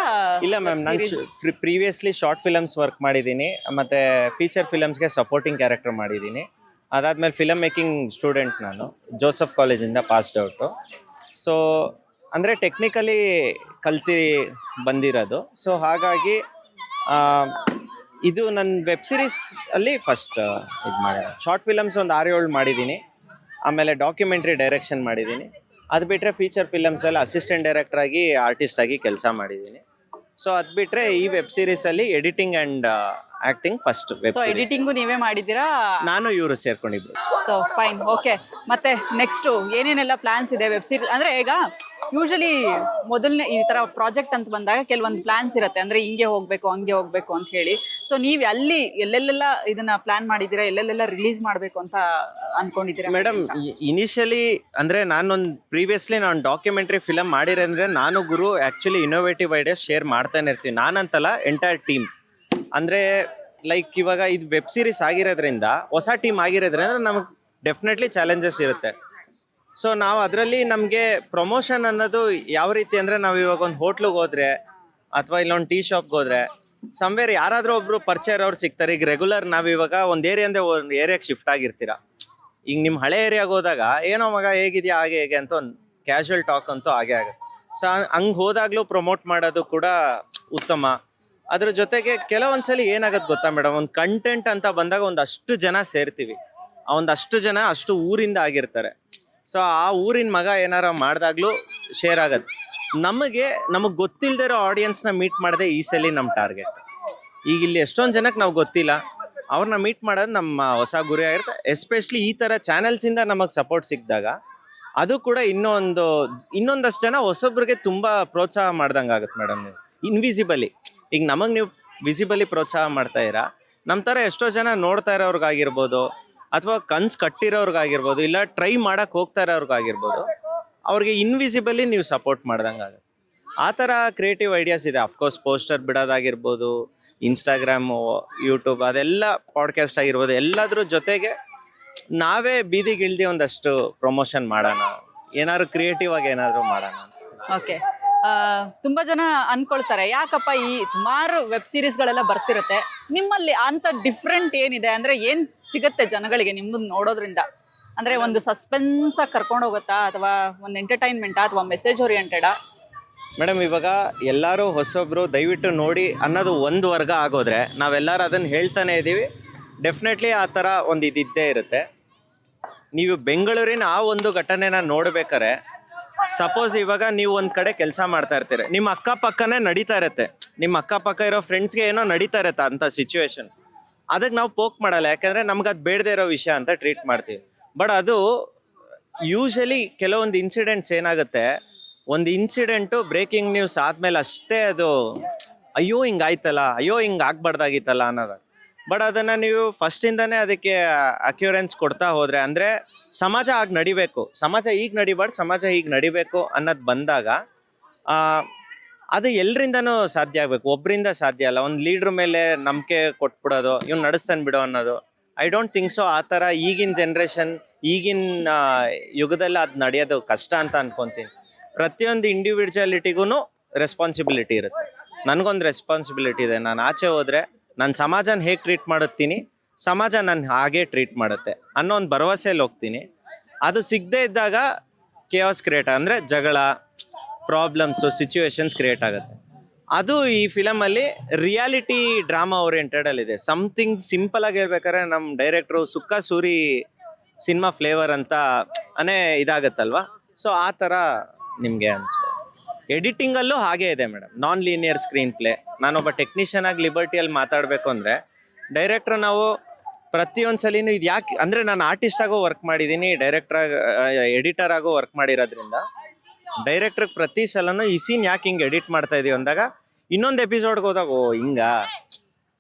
ಇಲ್ಲ ಮ್ಯಾಮ್, ನಾನು ಪ್ರೀವಿಯಸ್ಲಿ ಶಾರ್ಟ್ ಫಿಲಮ್ಸ್ ವರ್ಕ್ ಮಾಡಿದ್ದೀನಿ, ಮತ್ತೆ ಫೀಚರ್ ಫಿಲಮ್ಸ್ಗೆ ಸಪೋರ್ಟಿಂಗ್ ಕ್ಯಾರೆಕ್ಟರ್ ಮಾಡಿದ್ದೀನಿ. ಅದಾದ್ಮೇಲೆ ಫಿಲಮ್ ಮೇಕಿಂಗ್ ಸ್ಟೂಡೆಂಟ್ ನಾನು, ಜೋಸಫ್ ಕಾಲೇಜಿಂದ ಪಾಸ್ಡ್ ಔಟು. ಸೊ ಅಂದರೆ ಟೆಕ್ನಿಕಲಿ ಕಲ್ತಿ ಬಂದಿರೋದು. ಸೊ ಹಾಗಾಗಿ ಇದು ನನ್ನ ವೆಬ್ ಸೀರೀಸ್ ಅಲ್ಲಿ ಫಸ್ಟ್ ಇದು ಮಾಡಿರೋದು. ಶಾರ್ಟ್ ಫಿಲಮ್ಸ್ ಒಂದು 6-7 ಮಾಡಿದ್ದೀನಿ. ಆಮೇಲೆ ಡಾಕ್ಯುಮೆಂಟ್ರಿ ಡೈರೆಕ್ಷನ್ ಮಾಡಿದ್ದೀನಿ. ಅದು ಬಿಟ್ಟರೆ ಫೀಚರ್ ಫಿಲಮ್ಸಲ್ಲಿ ಅಸಿಸ್ಟೆಂಟ್ ಡೈರೆಕ್ಟರ್ ಆಗಿ, ಆರ್ಟಿಸ್ಟ್ ಆಗಿ ಕೆಲಸ ಮಾಡಿದ್ದೀನಿ. ಸೊ ಅದು ಬಿಟ್ಟರೆ ಈ ವೆಬ್ ಸೀರೀಸಲ್ಲಿ editing and acting first web so series editing ನೀವೇ ಮಾಡಿದ್ದೀರಾ? ನಾನು ಇವರು ಸೇರ್ಕೊಂಡಿದ್ದು. So fine, okay. ಮತ್ತೆ ನೆಕ್ಸ್ಟು ಏನೇನೆಲ್ಲ ಪ್ಲಾನ್ಸ್ ಇದೆ ವೆಬ್ ಸೀರೀಸ್? ಅಂದರೆ ಈಗ ಯೂಶಲಿ ಮೊದಲನೇ ಈ ಥರ ಪ್ರಾಜೆಕ್ಟ್ ಅಂತ ಬಂದಾಗ ಕೆಲವೊಂದು ಪ್ಲಾನ್ಸ್ ಇರುತ್ತೆ, ಅಂದರೆ ಹಿಂಗೆ ಹೋಗಬೇಕು ಹಂಗೆ ಹೋಗಬೇಕು ಅಂತ ಹೇಳಿ. ಸೊ ನೀವು ಅಲ್ಲಿ ಎಲ್ಲೆಲ್ಲೆಲ್ಲ ಇದನ್ನ ಪ್ಲಾನ್ ಮಾಡಿದ್ದೀರಾ, ಎಲ್ಲೆಲ್ಲೆಲ್ಲ ರಿಲೀಸ್ ಮಾಡಬೇಕು ಅಂತ ಅನ್ಕೊಂಡಿದ್ದೀರಾ? ಮೇಡಮ್, ಇನಿಷಿಯಲಿ ಅಂದರೆ ಪ್ರೀವಿಯಸ್ಲಿ ನಾನು ಡಾಕ್ಯುಮೆಂಟ್ರಿ ಫಿಲಮ್ ಮಾಡಿರಂದ್ರೆ ನಾನು ಗುರು ಆ್ಯಕ್ಚುಲಿ ಇನ್ನೋವೇಟಿವ್ ಐಡಿಯಾಸ್ ಶೇರ್ ಮಾಡ್ತಾನೆ ಇರ್ತೀನಿ. ನಾನಂತಲ್ಲ, ಎಂಟೈರ್ ಟೀಮ್. ಅಂದರೆ ಲೈಕ್ ಇವಾಗ ಇದು ವೆಬ್ ಸೀರೀಸ್ ಆಗಿರೋದ್ರಿಂದ, ಹೊಸ ಟೀಮ್ ಆಗಿರೋದ್ರಿಂದ ನಮಗೆ ಡೆಫಿನೆಟ್ಲಿ ಚಾಲೆಂಜಸ್ ಇರುತ್ತೆ. ಸೊ ನಾವು ಅದರಲ್ಲಿ ನಮಗೆ ಪ್ರಮೋಷನ್ ಅನ್ನೋದು ಯಾವ ರೀತಿ ಅಂದರೆ ನಾವು ಇವಾಗ ಒಂದು ಹೋಟ್ಲಿಗೆ ಹೋದ್ರೆ ಅಥವಾ ಇಲ್ಲೊಂದು ಟೀ ಶಾಪ್ಗೆ ಹೋದ್ರೆ ಸಮ್ವೇರ್ ಯಾರಾದರೂ ಒಬ್ರು ಪರಿಚಯ ಇರೋರು ಸಿಗ್ತಾರೆ. ಈಗ ರೆಗ್ಯುಲರ್ ನಾವು ಇವಾಗ ಒಂದು ಏರಿಯಿಂದ ಒಂದು ಏರಿಯಾಗೆ ಶಿಫ್ಟ್ ಆಗಿರ್ತೀರ. ಈಗ ನಿಮ್ಮ ಹಳೆ ಏರಿಯಾಗೆ ಹೋದಾಗ ಏನೋ ಮಗ ಹೇಗಿದೆಯಾ ಹಾಗೆ ಹೇಗೆ ಅಂತ ಒಂದು ಕ್ಯಾಶುವಲ್ ಟಾಕ್ ಅಂತೂ ಹಾಗೆ ಆಗುತ್ತೆ. ಸೊ ಹಂಗೆ ಹೋದಾಗಲೂ ಪ್ರಮೋಟ್ ಮಾಡೋದು ಕೂಡ ಉತ್ತಮ. ಅದ್ರ ಜೊತೆಗೆ ಕೆಲವೊಂದ್ಸಲಿ ಏನಾಗುತ್ತೆ ಗೊತ್ತಾ ಮೇಡಮ್, ಒಂದು ಕಂಟೆಂಟ್ ಅಂತ ಬಂದಾಗ ಒಂದಷ್ಟು ಜನ ಸೇರ್ತೀವಿ. ಆ ಒಂದಷ್ಟು ಜನ ಅಷ್ಟು ಊರಿಂದ ಆಗಿರ್ತಾರೆ. ಸೊ ಆ ಊರಿನ ಮಗ ಏನಾರ ಮಾಡಿದಾಗ್ಲೂ ಶೇರ್ ಆಗುತ್ತೆ. ನಮಗೆ ಗೊತ್ತಿಲ್ಲದೆ ಇರೋ ಆಡಿಯನ್ಸ್ನ ಮೀಟ್ ಮಾಡದೆ ಈ ಸಲ ನಮ್ಮ ಟಾರ್ಗೆಟ್. ಈಗ ಇಲ್ಲಿ ಎಷ್ಟೊಂದು ಜನಕ್ಕೆ ನಾವು ಗೊತ್ತಿಲ್ಲ, ಅವ್ರನ್ನ ಮೀಟ್ ಮಾಡೋದು ನಮ್ಮ ಹೊಸ ಗುರಿ ಆಗಿರುತ್ತೆ. ಎಸ್ಪೆಷಲಿ ಈ ಥರ ಚಾನೆಲ್ಸಿಂದ ನಮಗೆ ಸಪೋರ್ಟ್ ಸಿಕ್ಕಿದಾಗ ಅದು ಕೂಡ ಇನ್ನೊಂದಷ್ಟು ಜನ ಹೊಸೊಬ್ರಿಗೆ ತುಂಬ ಪ್ರೋತ್ಸಾಹ ಮಾಡ್ದಂಗೆ ಆಗುತ್ತೆ ಮೇಡಮ್. ನೀವು ಇನ್ವಿಸಿಬಲಿ ಈಗ ನಮಗೆ ನೀವು ವಿಸಿಬಲಿ ಪ್ರೋತ್ಸಾಹ ಮಾಡ್ತಾ ಇರಾ, ನಮ್ಮ ಥರ ಎಷ್ಟೋ ಜನ ನೋಡ್ತಾ ಇರೋರ್ಗಾಗಿರ್ಬೋದು ಅಥವಾ ಕನ್ಸು ಕಟ್ಟಿರೋರ್ಗಾಗಿರ್ಬೋದು ಇಲ್ಲ ಟ್ರೈ ಮಾಡಕ್ಕೆ ಹೋಗ್ತಾ ಇರೋರ್ಗಾಗಿರ್ಬೋದು, ಅವ್ರಿಗೆ ಇನ್ವಿಸಿಬಲಿ ನೀವು ಸಪೋರ್ಟ್ ಮಾಡ್ದಂಗೆ ಆಗುತ್ತೆ. ಆ ಥರ ಕ್ರಿಯೇಟಿವ್ ಐಡಿಯಾಸ್ ಇದೆ. ಅಫ್ಕೋರ್ಸ್ ಪೋಸ್ಟರ್ ಬಿಡೋದಾಗಿರ್ಬೋದು, ಇನ್ಸ್ಟಾಗ್ರಾಮು, ಯೂಟ್ಯೂಬ್, ಅದೆಲ್ಲ ಪಾಡ್ಕಾಸ್ಟ್ ಆಗಿರ್ಬೋದು, ಎಲ್ಲದ್ರ ಜೊತೆಗೆ ನಾವೇ ಬೀದಿಗಿಳ್ದು ಒಂದಷ್ಟು ಪ್ರಮೋಷನ್ ಮಾಡೋಣ, ಏನಾದ್ರು ಕ್ರಿಯೇಟಿವ್ ಆಗಿ ಏನಾದರೂ ಮಾಡೋಣ. ಓಕೆ, ತುಂಬಾ ಜನ ಅನ್ಕೊಳ್ತಾರೆ ಯಾಕಪ್ಪ ಈ ಸುಮಾರು ವೆಬ್ ಸೀರೀಸ್ಗಳೆಲ್ಲ ಬರ್ತಿರುತ್ತೆ, ನಿಮ್ಮಲ್ಲಿ ಅಂತ ಡಿಫ್ರೆಂಟ್ ಏನಿದೆ ಅಂದ್ರೆ ಏನ್ ಸಿಗುತ್ತೆ ಜನಗಳಿಗೆ ನಿಮ್ಮನ್ನ ನೋಡೋದ್ರಿಂದ? ಅಂದ್ರೆ ಒಂದು ಸಸ್ಪೆನ್ಸ್ ಆಗಿ ಕರ್ಕೊಂಡು ಹೋಗುತ್ತಾ ಅಥವಾ ಒಂದು ಎಂಟರ್ಟೈನ್ಮೆಂಟಾ ಅಥವಾ ಮೆಸೇಜ್ ಓರಿಯೆಂಟೆಡಾ? ಮೇಡಮ್, ಇವಾಗ ಎಲ್ಲರೂ ಹೊಸೊಬ್ರು ದಯವಿಟ್ಟು ನೋಡಿ ಅನ್ನೋದು ಒಂದು ವರ್ಗ ಆಗೋದ್ರೆ ನಾವೆಲ್ಲರೂ ಅದನ್ನು ಹೇಳ್ತಾನೆ ಇದ್ದೀವಿ. ಡೆಫಿನೆಟ್ಲಿ ಆ ಥರ ಒಂದು ಇದ್ದೇ ಇರುತ್ತೆ. ನೀವು ಬೆಂಗಳೂರಿನ ಆ ಒಂದು ಘಟನೆನ ನೋಡ್ಬೇಕಾರೆ, ಸಪೋಸ್ ಇವಾಗ ನೀವು ಒಂದು ಕಡೆ ಕೆಲಸ ಮಾಡ್ತಾ ಇರ್ತೀರ, ನಿಮ್ಮ ಅಕ್ಕಪಕ್ಕನೇ ನಡೀತಾ ಇರುತ್ತೆ, ನಿಮ್ಮ ಅಕ್ಕಪಕ್ಕ ಇರೋ ಫ್ರೆಂಡ್ಸ್ಗೆ ಏನೋ ನಡೀತಾ ಇರುತ್ತೆ ಅಂಥ ಸಿಚುವೇಶನ್, ಅದಕ್ಕೆ ನಾವು ಪೋಕ್ ಮಾಡಲ್ಲ, ಯಾಕಂದರೆ ನಮ್ಗೆ ಅದು ಬೇಡದೇ ಇರೋ ವಿಷಯ ಅಂತ ಟ್ರೀಟ್ ಮಾಡ್ತೀವಿ. ಬಟ್ ಅದು ಯೂಶಲಿ ಕೆಲವೊಂದು ಇನ್ಸಿಡೆಂಟ್ಸ್ ಏನಾಗುತ್ತೆ, ಒಂದು ಇನ್ಸಿಡೆಂಟು ಬ್ರೇಕಿಂಗ್ ನ್ಯೂಸ್ ಆದಮೇಲೆ ಅಷ್ಟೇ ಅದು ಅಯ್ಯೋ ಹಿಂಗಾಯ್ತಲ್ಲ, ಅಯ್ಯೋ ಹಿಂಗೆ ಆಗ್ಬಾರ್ದಾಗಿತ್ತಲ್ಲ ಅನ್ನೋದು. ಬಟ್ ಅದನ್ನು ನೀವು ಫಸ್ಟಿಂದನೇ ಅದಕ್ಕೆ ಅಕ್ಯೂರೆನ್ಸ್ ಕೊಡ್ತಾ ಹೋದರೆ, ಅಂದರೆ ಸಮಾಜ ಆಗಿ ನಡಿಬೇಕು, ಸಮಾಜ ಈಗ ನಡಿಬಾರ್ದು, ಸಮಾಜ ಹೀಗೆ ನಡಿಬೇಕು ಅನ್ನೋದು ಬಂದಾಗ ಅದು ಎಲ್ಲರಿಂದನೂ ಸಾಧ್ಯ ಆಗಬೇಕು, ಒಬ್ಬರಿಂದ ಸಾಧ್ಯ ಅಲ್ಲ. ಒಂದು ಲೀಡ್ರ್ ಮೇಲೆ ನಂಬಿಕೆ ಕೊಟ್ಬಿಡೋದು, ಇವ್ನು ನಡೆಸ್ತಾನೆ ಬಿಡೋ ಅನ್ನೋದು, ಐ ಡೋಂಟ್ ಥಿಂಕ್ ಸೊ. ಆ ಥರ ಈಗಿನ ಜನ್ರೇಷನ್, ಈಗಿನ ಯುಗದಲ್ಲಿ ಅದು ನಡೆಯೋದು ಕಷ್ಟ ಅಂತ ಅನ್ಕೊತೀನಿ. ಪ್ರತಿಯೊಂದು ಇಂಡಿವಿಜುವಾಲಿಟಿಗೂ ರೆಸ್ಪಾನ್ಸಿಬಿಲಿಟಿ ಇರುತ್ತೆ. ನನಗೊಂದು ರೆಸ್ಪಾನ್ಸಿಬಿಲಿಟಿ ಇದೆ, ನಾನು ಆಚೆ ಹೋದರೆ ನಾನು ಸಮಾಜನ ಹೇಗೆ ಟ್ರೀಟ್ ಮಾಡುತ್ತೀನಿ, ಸಮಾಜ ನನ್ನ ಹಾಗೆ ಟ್ರೀಟ್ ಮಾಡುತ್ತೆ ಅನ್ನೋ ಒಂದು ಭರವಸೆಯಲ್ಲಿ ಹೋಗ್ತೀನಿ. ಅದು ಸಿಗದೇ ಇದ್ದಾಗ ಕೇಯಾಸ್ ಕ್ರಿಯೇಟ್, ಅಂದರೆ ಜಗಳ, ಪ್ರಾಬ್ಲಮ್ಸು, ಸಿಚುವೇಶನ್ಸ್ ಕ್ರಿಯೇಟ್ ಆಗುತ್ತೆ. ಅದು ಈ ಫಿಲಮಲ್ಲಿ ರಿಯಾಲಿಟಿ ಡ್ರಾಮಾ ಓರಿಯೆಂಟೆಡಲ್ಲಿದೆ. ಸಮಥಿಂಗ್ ಸಿಂಪಲ್ ಆಗಿ ಹೇಳ್ಬೇಕಾದ್ರೆ ನಮ್ಮ ಡೈರೆಕ್ಟ್ರು ಸುಕ್ಕ ಸೂರಿ ಸಿನಿಮಾ ಫ್ಲೇವರ್ ಅಂತ ಇದಾಗತ್ತಲ್ವ. ಸೊ ಆ ಥರ ನಿಮಗೆ ಅನಿಸ್ಬೋದು. ಎಡಿಟಿಂಗಲ್ಲೂ ಹಾಗೇ ಇದೆ madam, non linear screen play. ನಾನೊಬ್ಬ ಟೆಕ್ನಿಷಿಯನ್ ಆಗಿ ಲಿಬರ್ಟಿಯಲ್ಲಿ ಮಾತಾಡಬೇಕು ಅಂದರೆ, ಡೈರೆಕ್ಟ್ರ್ ನಾವು ಪ್ರತಿಯೊಂದು ಸಲಿನೂ ಇದು ಯಾಕೆ ಅಂದರೆ, ನಾನು ಆರ್ಟಿಸ್ಟ್ ಆಗೋ ವರ್ಕ್ ಮಾಡಿದ್ದೀನಿ, ಎಡಿಟರ್ ಆಗೋ ವರ್ಕ್ ಮಾಡಿರೋದ್ರಿಂದ ಡೈರೆಕ್ಟ್ರಿಗೆ ಪ್ರತಿ ಸಲನೂ ಈ ಸೀನ್ ಯಾಕೆ ಹಿಂಗೆ ಎಡಿಟ್ ಮಾಡ್ತಾ ಇದೀವಿ ಅಂದಾಗ ಇನ್ನೊಂದು ಎಪಿಸೋಡ್ಗೆ ಹೋದಾಗ ಓ ಹಿಂಗಾ,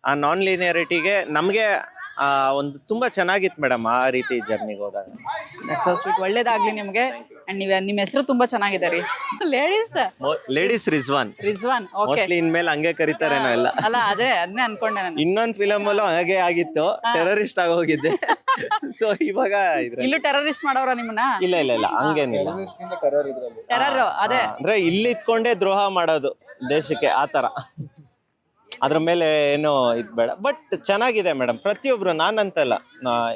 ಆ ನಾನ್ ಲೀನಿಯರಿಟಿಗೆ ನಮಗೆ ಒಂದು ತುಂಬ ಚೆನ್ನಾಗಿತ್ತು ಮೇಡಮ್ ಆ ರೀತಿ ಜರ್ನಿಗೆ ಹೋದಾಗ. ಸೊ ಸ್ವೀಟ್, ಒಳ್ಳೇದಾಗ್ಲಿ ನಿಮಗೆ. ಅಂಡ್ ನಿಮ್ಮ ಹೆಸರು ತುಂಬಾ ಚೆನ್ನಾಗಿದೆ ರೀ. ಲೇಡೀಸ್ ರಿಜ್ವಾನ್. ಓಕೆ, ಮೋಸ್ಟ್ಲಿ ಇನ್ಮೇಲೆ ಹಂಗೆ ಕರೀತಾರೇನೋ ಎಲ್ಲ. ಅಲ್ಲ ಅದನ್ನೇ ಅನ್ಕೊಂಡೆ ನಾನು. ಇನ್ನೊಂದು ಫಿಲಮ್ ಅಲ್ಲೂ ಹಾಗೆ ಆಗಿತ್ತು, ಟೆರರಿಸ್ಟ್ ಆಗಿ ಹೋಗಿದ್ದೆ. ಸೊ ಇವಾಗ ಇಲ್ಲೂ ಟೆರರಿಸ್ಟ್ ಮಾಡೋರ ನಿಮ್ಮನ್ನ? ಇಲ್ಲ ಇಲ್ಲ ಇಲ್ಲ, ಹಂಗೇನಿಲ್ಲ. ಟೆರರ್ ಅದೇ ಅಂದ್ರೆ ಇಲ್ಲಿ ಇತ್ಕೊಂಡೇ ದ್ರೋಹ ಮಾಡೋದು ದೇಶಕ್ಕೆ, ಆ ಥರ. ಅದ್ರ ಮೇಲೆ ಏನೋ ಇದು ಬೇಡ. ಬಟ್ ಚೆನ್ನಾಗಿದೆ ಮೇಡಮ್. ಪ್ರತಿಯೊಬ್ರು, ನಾನಂತಲ್ಲ,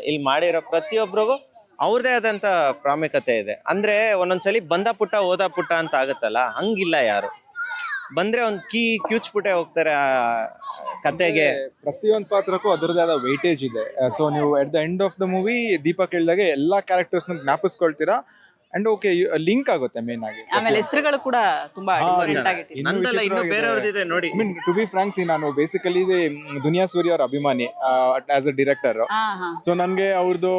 ಇಲ್ಲಿ ಮಾಡಿರೋ ಪ್ರತಿಯೊಬ್ರಿಗೂ ಅವ್ರದೇ ಆದಂಥ ಪ್ರಾಮುಖ್ಯತೆ ಇದೆ. ಅಂದ್ರೆ ಒಂದೊಂದ್ಸಲಿ ಬಂದ ಪುಟ್ಟ ಹೋದ ಪುಟ್ಟ ಅಂತ ಆಗುತ್ತಲ್ಲ, ಹಂಗಿಲ್ಲ. ಯಾರು ಬಂದ್ರೆ ಒಂದು ಕ್ಯೂಚ್ಪುಟ್ಟೆ ಹೋಗ್ತಾರೆ ಆ ಕತೆಗೆ. ಪ್ರತಿಯೊಂದು ಪಾತ್ರಕ್ಕೂ ಅದರದೇ ಆದ ವೈಟೇಜ್ ಇದೆ. ಸೊ ನೀವು at the end of the movie Deepak ಹೇಳಿದಾಗ ಎಲ್ಲಾ ಕ್ಯಾರೆಕ್ಟರ್ಸ್ನ ಜ್ಞಾಪಿಸ್ಕೊಳ್ತೀರಾ. ಅಂಡ್ ಓಕೆ, ಲಿಂಕ್ ಆಗುತ್ತೆ ಮೇನ್ ಆಗಿ. ಆಮೇಲೆ ಹೆಸರುಗಳು ಕೂಡ ತುಂಬಾ ಡಿಫರೆಂಟ್ ಆಗಿತ್ತು. ನಂದಲ್ಲ, ಇನ್ನು ಬೇರೆಯವ್ರದಿದೆ ನೋಡಿ. ಟು ಬಿ ಫ್ರಾಂಕ್ಸ್, ನಾನು ಬೇಸಿಕಲಿ ದುನಿಯಾ ಸೂರಿ ಅವ್ರ ಅಭಿಮಾನಿ ಆಸ್ ಅ ಡಿರೆಕ್ಟರ್. ಸೊ ನನ್ಗೆ ಅವ್ರದ್ದು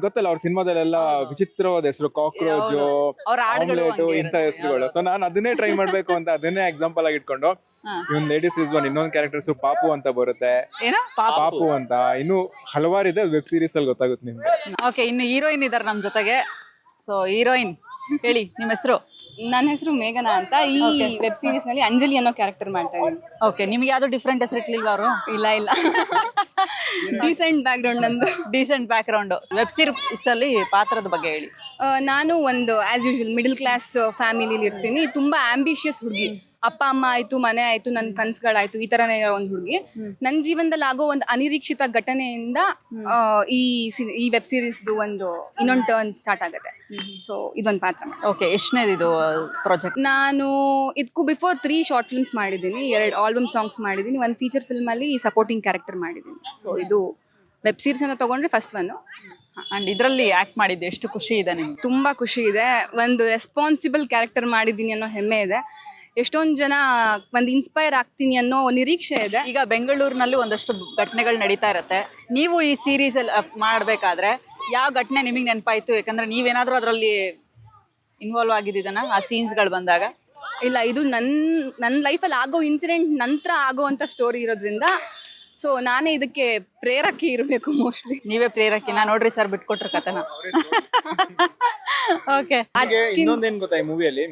ಗೊತ್ತಲ್ಲ, ಅವ್ರ ಸಿನಿಮಾದಲ್ಲೆಲ್ಲ ವಿಚಿತ್ರವಾದ ಹೆಸರು, ಕಾಕ್ರೋಚ್, ಆಮ್ಲೆಟ್, ಇಂಥ ಹೆಸರುಗಳು. ಸೊ ನಾನು ಅದನ್ನೇ ಟ್ರೈ ಮಾಡ್ಬೇಕು ಅಂತ ಅದನ್ನೇ ಎಕ್ಸಾಂಪಲ್ ಆಗಿ ಇಟ್ಕೊಂಡು ಇವನ್ ಲೇಡೀಸ್ ರಿಜ್ವಾನ್, ಇನ್ನೊಂದು ಕ್ಯಾರೆಕ್ಟರ್ಸ್ ಪಾಪು ಅಂತ ಬರುತ್ತೆ, ಪಾಪು ಅಂತ, ಇನ್ನು ಹಲವಾರಿದೆ ವೆಬ್ ಸೀರೀಸ್ ಅಲ್ಲಿ ಗೊತ್ತಾಗುತ್ತೆ ನಿಮ್ಗೆ. ಓಕೆ, ಇನ್ನು ಹೀರೋಯಿನ್ ಇದಾರೆ ನಮ್ ಜೊತೆಗೆ. ಸೊ ಹೀರೋಯಿನ್ ಹೇಳಿ, ನಿಮ್ಮ ಹೆಸರು? ನನ್ನ ಹೆಸರು ಮೇಘನಾ ಅಂತ. ಈ ವೆಬ್ ಸೀರೀಸ್ ನಲ್ಲಿ ಅಂಜಲಿ ಅನ್ನೋ ಕ್ಯಾರೆಕ್ಟರ್ ಮಾಡ್ತಾ ಇದ್ದೀನಿ. ಓಕೆ, ನಿಮ್ಗೆ ಯಾವ್ದು ಡಿಫ್ರೆಂಟ್ ಹೆಸರು ಇಟ್ಲಿಲ್ವಾ ಅವರು? ಇಲ್ಲ ಡೀಸೆಂಟ್ ಬ್ಯಾಕ್ ಗ್ರೌಂಡ್ ನಂದು. Decent back ground. Web series ಅಲ್ಲಿ ಪಾತ್ರದ ಬಗ್ಗೆ ಹೇಳಿ. ನಾನು ಒಂದು ಆಸ್ ಯೂಶುವಲ್ ಮಿಡಲ್ ಕ್ಲಾಸ್ ಫ್ಯಾಮಿಲಿಲಿ ಇರ್ತೀನಿ. ತುಂಬಾ ಆಂಬಿಷಿಯಸ್ ಹುಡುಗಿ. ಅಪ್ಪ ಅಮ್ಮ ಆಯ್ತು, ಮನೆ ಆಯ್ತು, ನನ್ನ ಕನ್ಸುಗಳಾಯ್ತು, ಈ ತರನೇ ಇರೋ ಒಂದು ಹುಡುಗಿ. ನನ್ನ ಜೀವನದಲ್ಲಿ ಆಗೋ ಒಂದು ಅನಿರೀಕ್ಷಿತ ಘಟನೆಯಿಂದ ಈ ವೆಬ್ ಸೀರೀಸ್ದು ಒಂದು ಇನ್ನೊಂದು ಟರ್ನ್ ಸ್ಟಾರ್ಟ್ ಆಗುತ್ತೆ. ಸೊ ಇದೊಂದು ಪಾತ್ರ. ಓಕೆ, ಎಷ್ಟನೇದಿದು ಪ್ರಾಜೆಕ್ಟ್? ನಾನು ಇದಕ್ಕೂ ಬಿಫೋರ್ 3 ಶಾರ್ಟ್ ಫಿಲ್ಮ್ಸ್ ಮಾಡಿದ್ದೀನಿ, 2 ಆಲ್ಬಮ್ ಸಾಂಗ್ಸ್ ಮಾಡಿದ್ದೀನಿ, 1 ಫೀಚರ್ ಫಿಲ್ಮ್ ಅಲ್ಲಿ ಸಪೋರ್ಟಿಂಗ್ ಕ್ಯಾರೆಕ್ಟರ್ ಮಾಡಿದ್ದೀನಿ. ಸೊ ಇದು ವೆಬ್ ಸೀರೀಸ್ ಅಂತ ತಗೊಂಡ್ರೆ ಫಸ್ಟ್ ಒನ್. ಅಂಡ್ ಇದರಲ್ಲಿ ಆಕ್ಟ್ ಮಾಡಿದ್ದು ಎಷ್ಟು ಖುಷಿ ಇದೆ ನಿಮ್ಗೆ? ತುಂಬಾ ಖುಷಿ ಇದೆ. ಒಂದು ರೆಸ್ಪಾನ್ಸಿಬಲ್ ಕ್ಯಾರೆಕ್ಟರ್ ಮಾಡಿದ್ದೀನಿ ಅನ್ನೋ ಹೆಮ್ಮೆ ಇದೆ. ಎಷ್ಟೊಂದು ಜನ ಒಂದು ಇನ್ಸ್ಪೈರ್ ಆಗ್ತೀನಿ ಅನ್ನೋ ನಿರೀಕ್ಷೆ ಇದೆ. ಈಗ ಬೆಂಗಳೂರಿನಲ್ಲಿ ಒಂದಷ್ಟು ಘಟನೆಗಳು ನಡೀತಾ ಇರುತ್ತೆ. ನೀವು ಈ ಸೀರೀಸ್ ಅಲ್ಲಿ ಮಾಡಬೇಕಾದ್ರೆ ಯಾವ ಘಟನೆ ನಿಮಗೆ ನೆನಪಾಯ್ತು? ಯಾಕಂದ್ರೆ ನೀವೇನಾದ್ರೂ ಅದರಲ್ಲಿ ಇನ್ವಾಲ್ವ್ ಆಗಿದ್ದೀನ ಆ ಸೀನ್ಸ್ಗಳು ಬಂದಾಗ? ಇಲ್ಲ, ಇದು ನನ್ನ ಲೈಫಲ್ಲಿ ಆಗೋ ಇನ್ಸಿಡೆಂಟ್ ನಂತರ ಆಗೋ ಅಂತ ಸ್ಟೋರಿ ಇರೋದ್ರಿಂದ ಸೊ ನಾನೇ ಇದಕ್ಕೆ ಪ್ರೇರಕಿ ಇರಬೇಕು. ಮೋಸ್ಟ್ಲಿ ನೀವೇ ಪ್ರೇರಕಿ. ನಾ ನೋಡ್ರಿ ಸರ್ ಬಿಟ್ಕೊಟ್ರು ಕಥನ. ಓಕೆ, ಇನ್ನೊಂದೇನ್ ಗೊತ್ತಾ, ಈ ಮೂವಿಯಲ್ಲಿ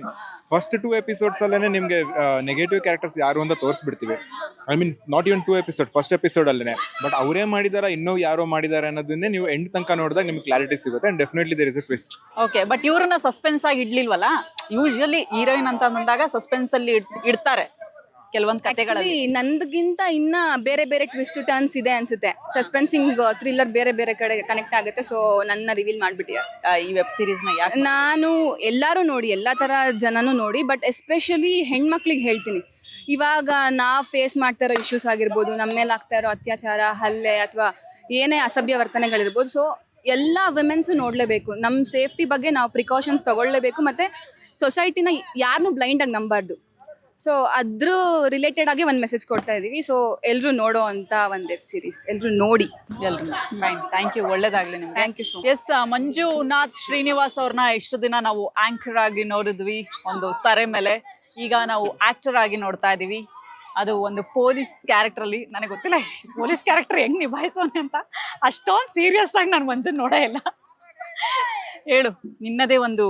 ಫಸ್ಟ್ 2 ಎಪಿಸೋಡ್ಸ್ ಅಲ್ಲೇನೆ ನಿಮ್ಗೆ ನೆಗೆಟಿವ್ ಕ್ಯಾರೆಕ್ಟರ್ಸ್ ಯಾರು ಅಂತ ತೋರಿಸ್ಬಿಡ್ತೀವಿ. I mean not even 2 episode, first episode ಅಲ್ಲೇನೆ. ಬಟ್ ಅವರೇ ಮಾಡಿದಾರ ಇನ್ನೂ ಯಾರೋ ಮಾಡಿದಾರೆ ಅನ್ನೋದನ್ನೇ ನೀವು ಎಂಡ್ ತನಕ ನೋಡಿದಾಗ ನಿಮ್ಗೆ ಕ್ಲಾರಿಟಿ ಸಿಗುತ್ತೆ. And definitely there is a twist. Okay, but ಇವ್ರನ್ನ ಸಸ್ಪೆನ್ಸ್ ಆಗಿ ಇಡ್ಲಿಲ್ವಲ್ಲ? ಯೂಶುವಲಿ ಹೀರೋಯಿನ್ ಅಂತ ಬಂದಾಗ ಸಸ್ಪೆನ್ಸ್ ಅಲ್ಲಿ ಇಡ್ತಾರೆ ಕೆಲವೊಂದು ಕಥೆಗಳಲ್ಲಿ. ನಂದಗಿಂತ ಇನ್ನ ಬೇರೆ ಬೇರೆ ಟ್ವಿಸ್ಟ್ ಟರ್ನ್ಸ್ ಇದೆ ಅನ್ಸುತ್ತೆ. ಸಸ್ಪೆನ್ಸಿಂಗ್ ಥ್ರಿಲ್ಲರ್ ಬೇರೆ ಬೇರೆ ಕಡೆ ಕನೆಕ್ಟ್ ಆಗುತ್ತೆ. ಸೊ ನನ್ನ ರಿವೀಲ್ ಮಾಡ್ಬಿಟ್ಟಿದ್ದಾರೆ ಈ ವೆಬ್ ಸೀರೀಸ್ ನ. ಯಾಕೆ ನಾನು ಎಲ್ಲರೂ ನೋಡಿ, ಎಲ್ಲಾ ತರ ಜನನು ನೋಡಿ, ಬಟ್ ಎಸ್ಪೆಷಲಿ ಹೆಣ್ಮಕ್ಳಿಗೆ ಹೇಳ್ತೀನಿ, ಇವಾಗ ನಾವು ಫೇಸ್ ಮಾಡ್ತಾ ಇರೋ ಇಶ್ಯೂಸ್ ಆಗಿರ್ಬೋದು, ನಮ್ಮ ಮೇಲೆ ಆಗ್ತಾ ಇರೋ ಅತ್ಯಾಚಾರ, ಹಲ್ಲೆ ಅಥವಾ ಏನೇ ಅಸಭ್ಯ ವರ್ತನೆಗಳಿರ್ಬೋದು. ಸೊ ಎಲ್ಲ ವಿಮೆನ್ಸು ನೋಡಲೇಬೇಕು. ನಮ್ಮ ಸೇಫ್ಟಿ ಬಗ್ಗೆ ನಾವು ಪ್ರಿಕಾಷನ್ಸ್ ತಗೊಳ್ಳೇಬೇಕು. ಮತ್ತು ಸೊಸೈಟಿನ ಯಾರನ್ನೂ ಬ್ಲೈಂಡಾಗಿ ನಂಬಾರ್ದು. ಸೊ ಅದ್ರ ರಿಲೇಟೆಡ್ ಆಗಿ ಒಂದು ಮೆಸೇಜ್ ಕೊಡ್ತಾ ಇದೀವಿ. ಸೊ ಎಲ್ಲರೂ ನೋಡೋ ಅಂತ ಒಂದು ವೆಬ್ ಸೀರೀಸ್, ಎಲ್ಲರೂ ನೋಡಿ. ಎಲ್ರು ಫೈನ್, ಥ್ಯಾಂಕ್ ಯು, ಒಳ್ಳೇದಾಗ್ಲಿ ನಿಮ್ಗೆ. Thank you so much. Yes, Manjunath Srinivas ಅವ್ರನ್ನ ಇಷ್ಟು ದಿನ ನಾವು ಆಂಕರ್ ಆಗಿ ನೋಡಿದ್ವಿ ಒಂದು ತಾರೆ ಮೇಲೆ. ಈಗ ನಾವು ಆಕ್ಟರ್ ಆಗಿ ನೋಡ್ತಾ ಇದೀವಿ. ಅದು ಒಂದು ಪೊಲೀಸ್ ಕ್ಯಾರೆಕ್ಟರ್ ಅಲ್ಲಿ. ನನಗೆ ಗೊತ್ತಿಲ್ಲ ಪೊಲೀಸ್ ಕ್ಯಾರೆಕ್ಟರ್ ಹೆಂಗ್ ನಿಭಾಯಿಸೋನೆ ಅಂತ. ಅಷ್ಟೊಂದು ಸೀರಿಯಸ್ ಆಗಿ ನಾನು ಮಂಜುನ್ ನೋಡೇ ಇಲ್ಲ. ಹೇಳು, ನಿನ್ನದೇ ಒಂದು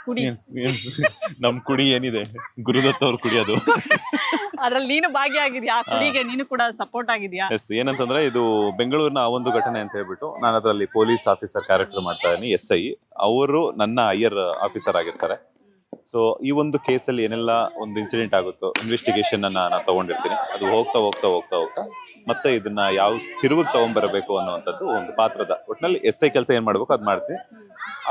ಕುಡಿ. ನಮ್ ಕುಡಿ ಏನಿದೆ, ಗುರುದತ್ತ ಅವ್ರ ಕುಡಿ ಅದು. ಅದ್ರಲ್ಲಿ ನೀನು ಭಾಗಿಯಾಗಿದ್ಯಾ? ಆ ಕುಡಿಗೆ ನೀನು ಕೂಡ ಸಪೋರ್ಟ್ ಆಗಿದ್ಯಾ? ಎಸ್, ಏನಂತಂದ್ರೆ ಇದು ಬೆಂಗಳೂರಿನ ಆ ಒಂದು ಘಟನೆ ಅಂತ ಹೇಳ್ಬಿಟ್ಟು ನಾನು ಅದರಲ್ಲಿ ಪೊಲೀಸ್ ಆಫೀಸರ್ ಕ್ಯಾರೆಕ್ಟರ್ ಮಾಡ್ತಾ ಇದ್ದೀನಿ, SI. ಅವರು ನನ್ನ ಹೈಯರ್ ಆಫೀಸರ್ ಆಗಿರ್ತಾರೆ. ಸೊ ಈ ಒಂದು ಕೇಸಲ್ಲಿ ಏನೆಲ್ಲ ಒಂದು ಇನ್ಸಿಡೆಂಟ್ ಆಗುತ್ತೋ ಇನ್ವೆಸ್ಟಿಗೇಷನ್ ಅನ್ನ ನಾನು ತಗೊಂಡಿರ್ತೀನಿ. ಅದು ಹೋಗ್ತಾ ಹೋಗ್ತಾ ಹೋಗ್ತಾ ಹೋಗ್ತಾ ಮತ್ತೆ ಇದನ್ನ ಯಾವ ತಿರುವಿಗೆ ತಗೊಂಡ್ಬರಬೇಕು ಅನ್ನುವಂಥದ್ದು ಒಂದು ಪಾತ್ರದ ಒಟ್ಟಿನಲ್ಲಿ SI ಕೆಲಸ ಏನ್ ಮಾಡ್ಬೇಕು ಅದ್ ಮಾಡ್ತೀನಿ.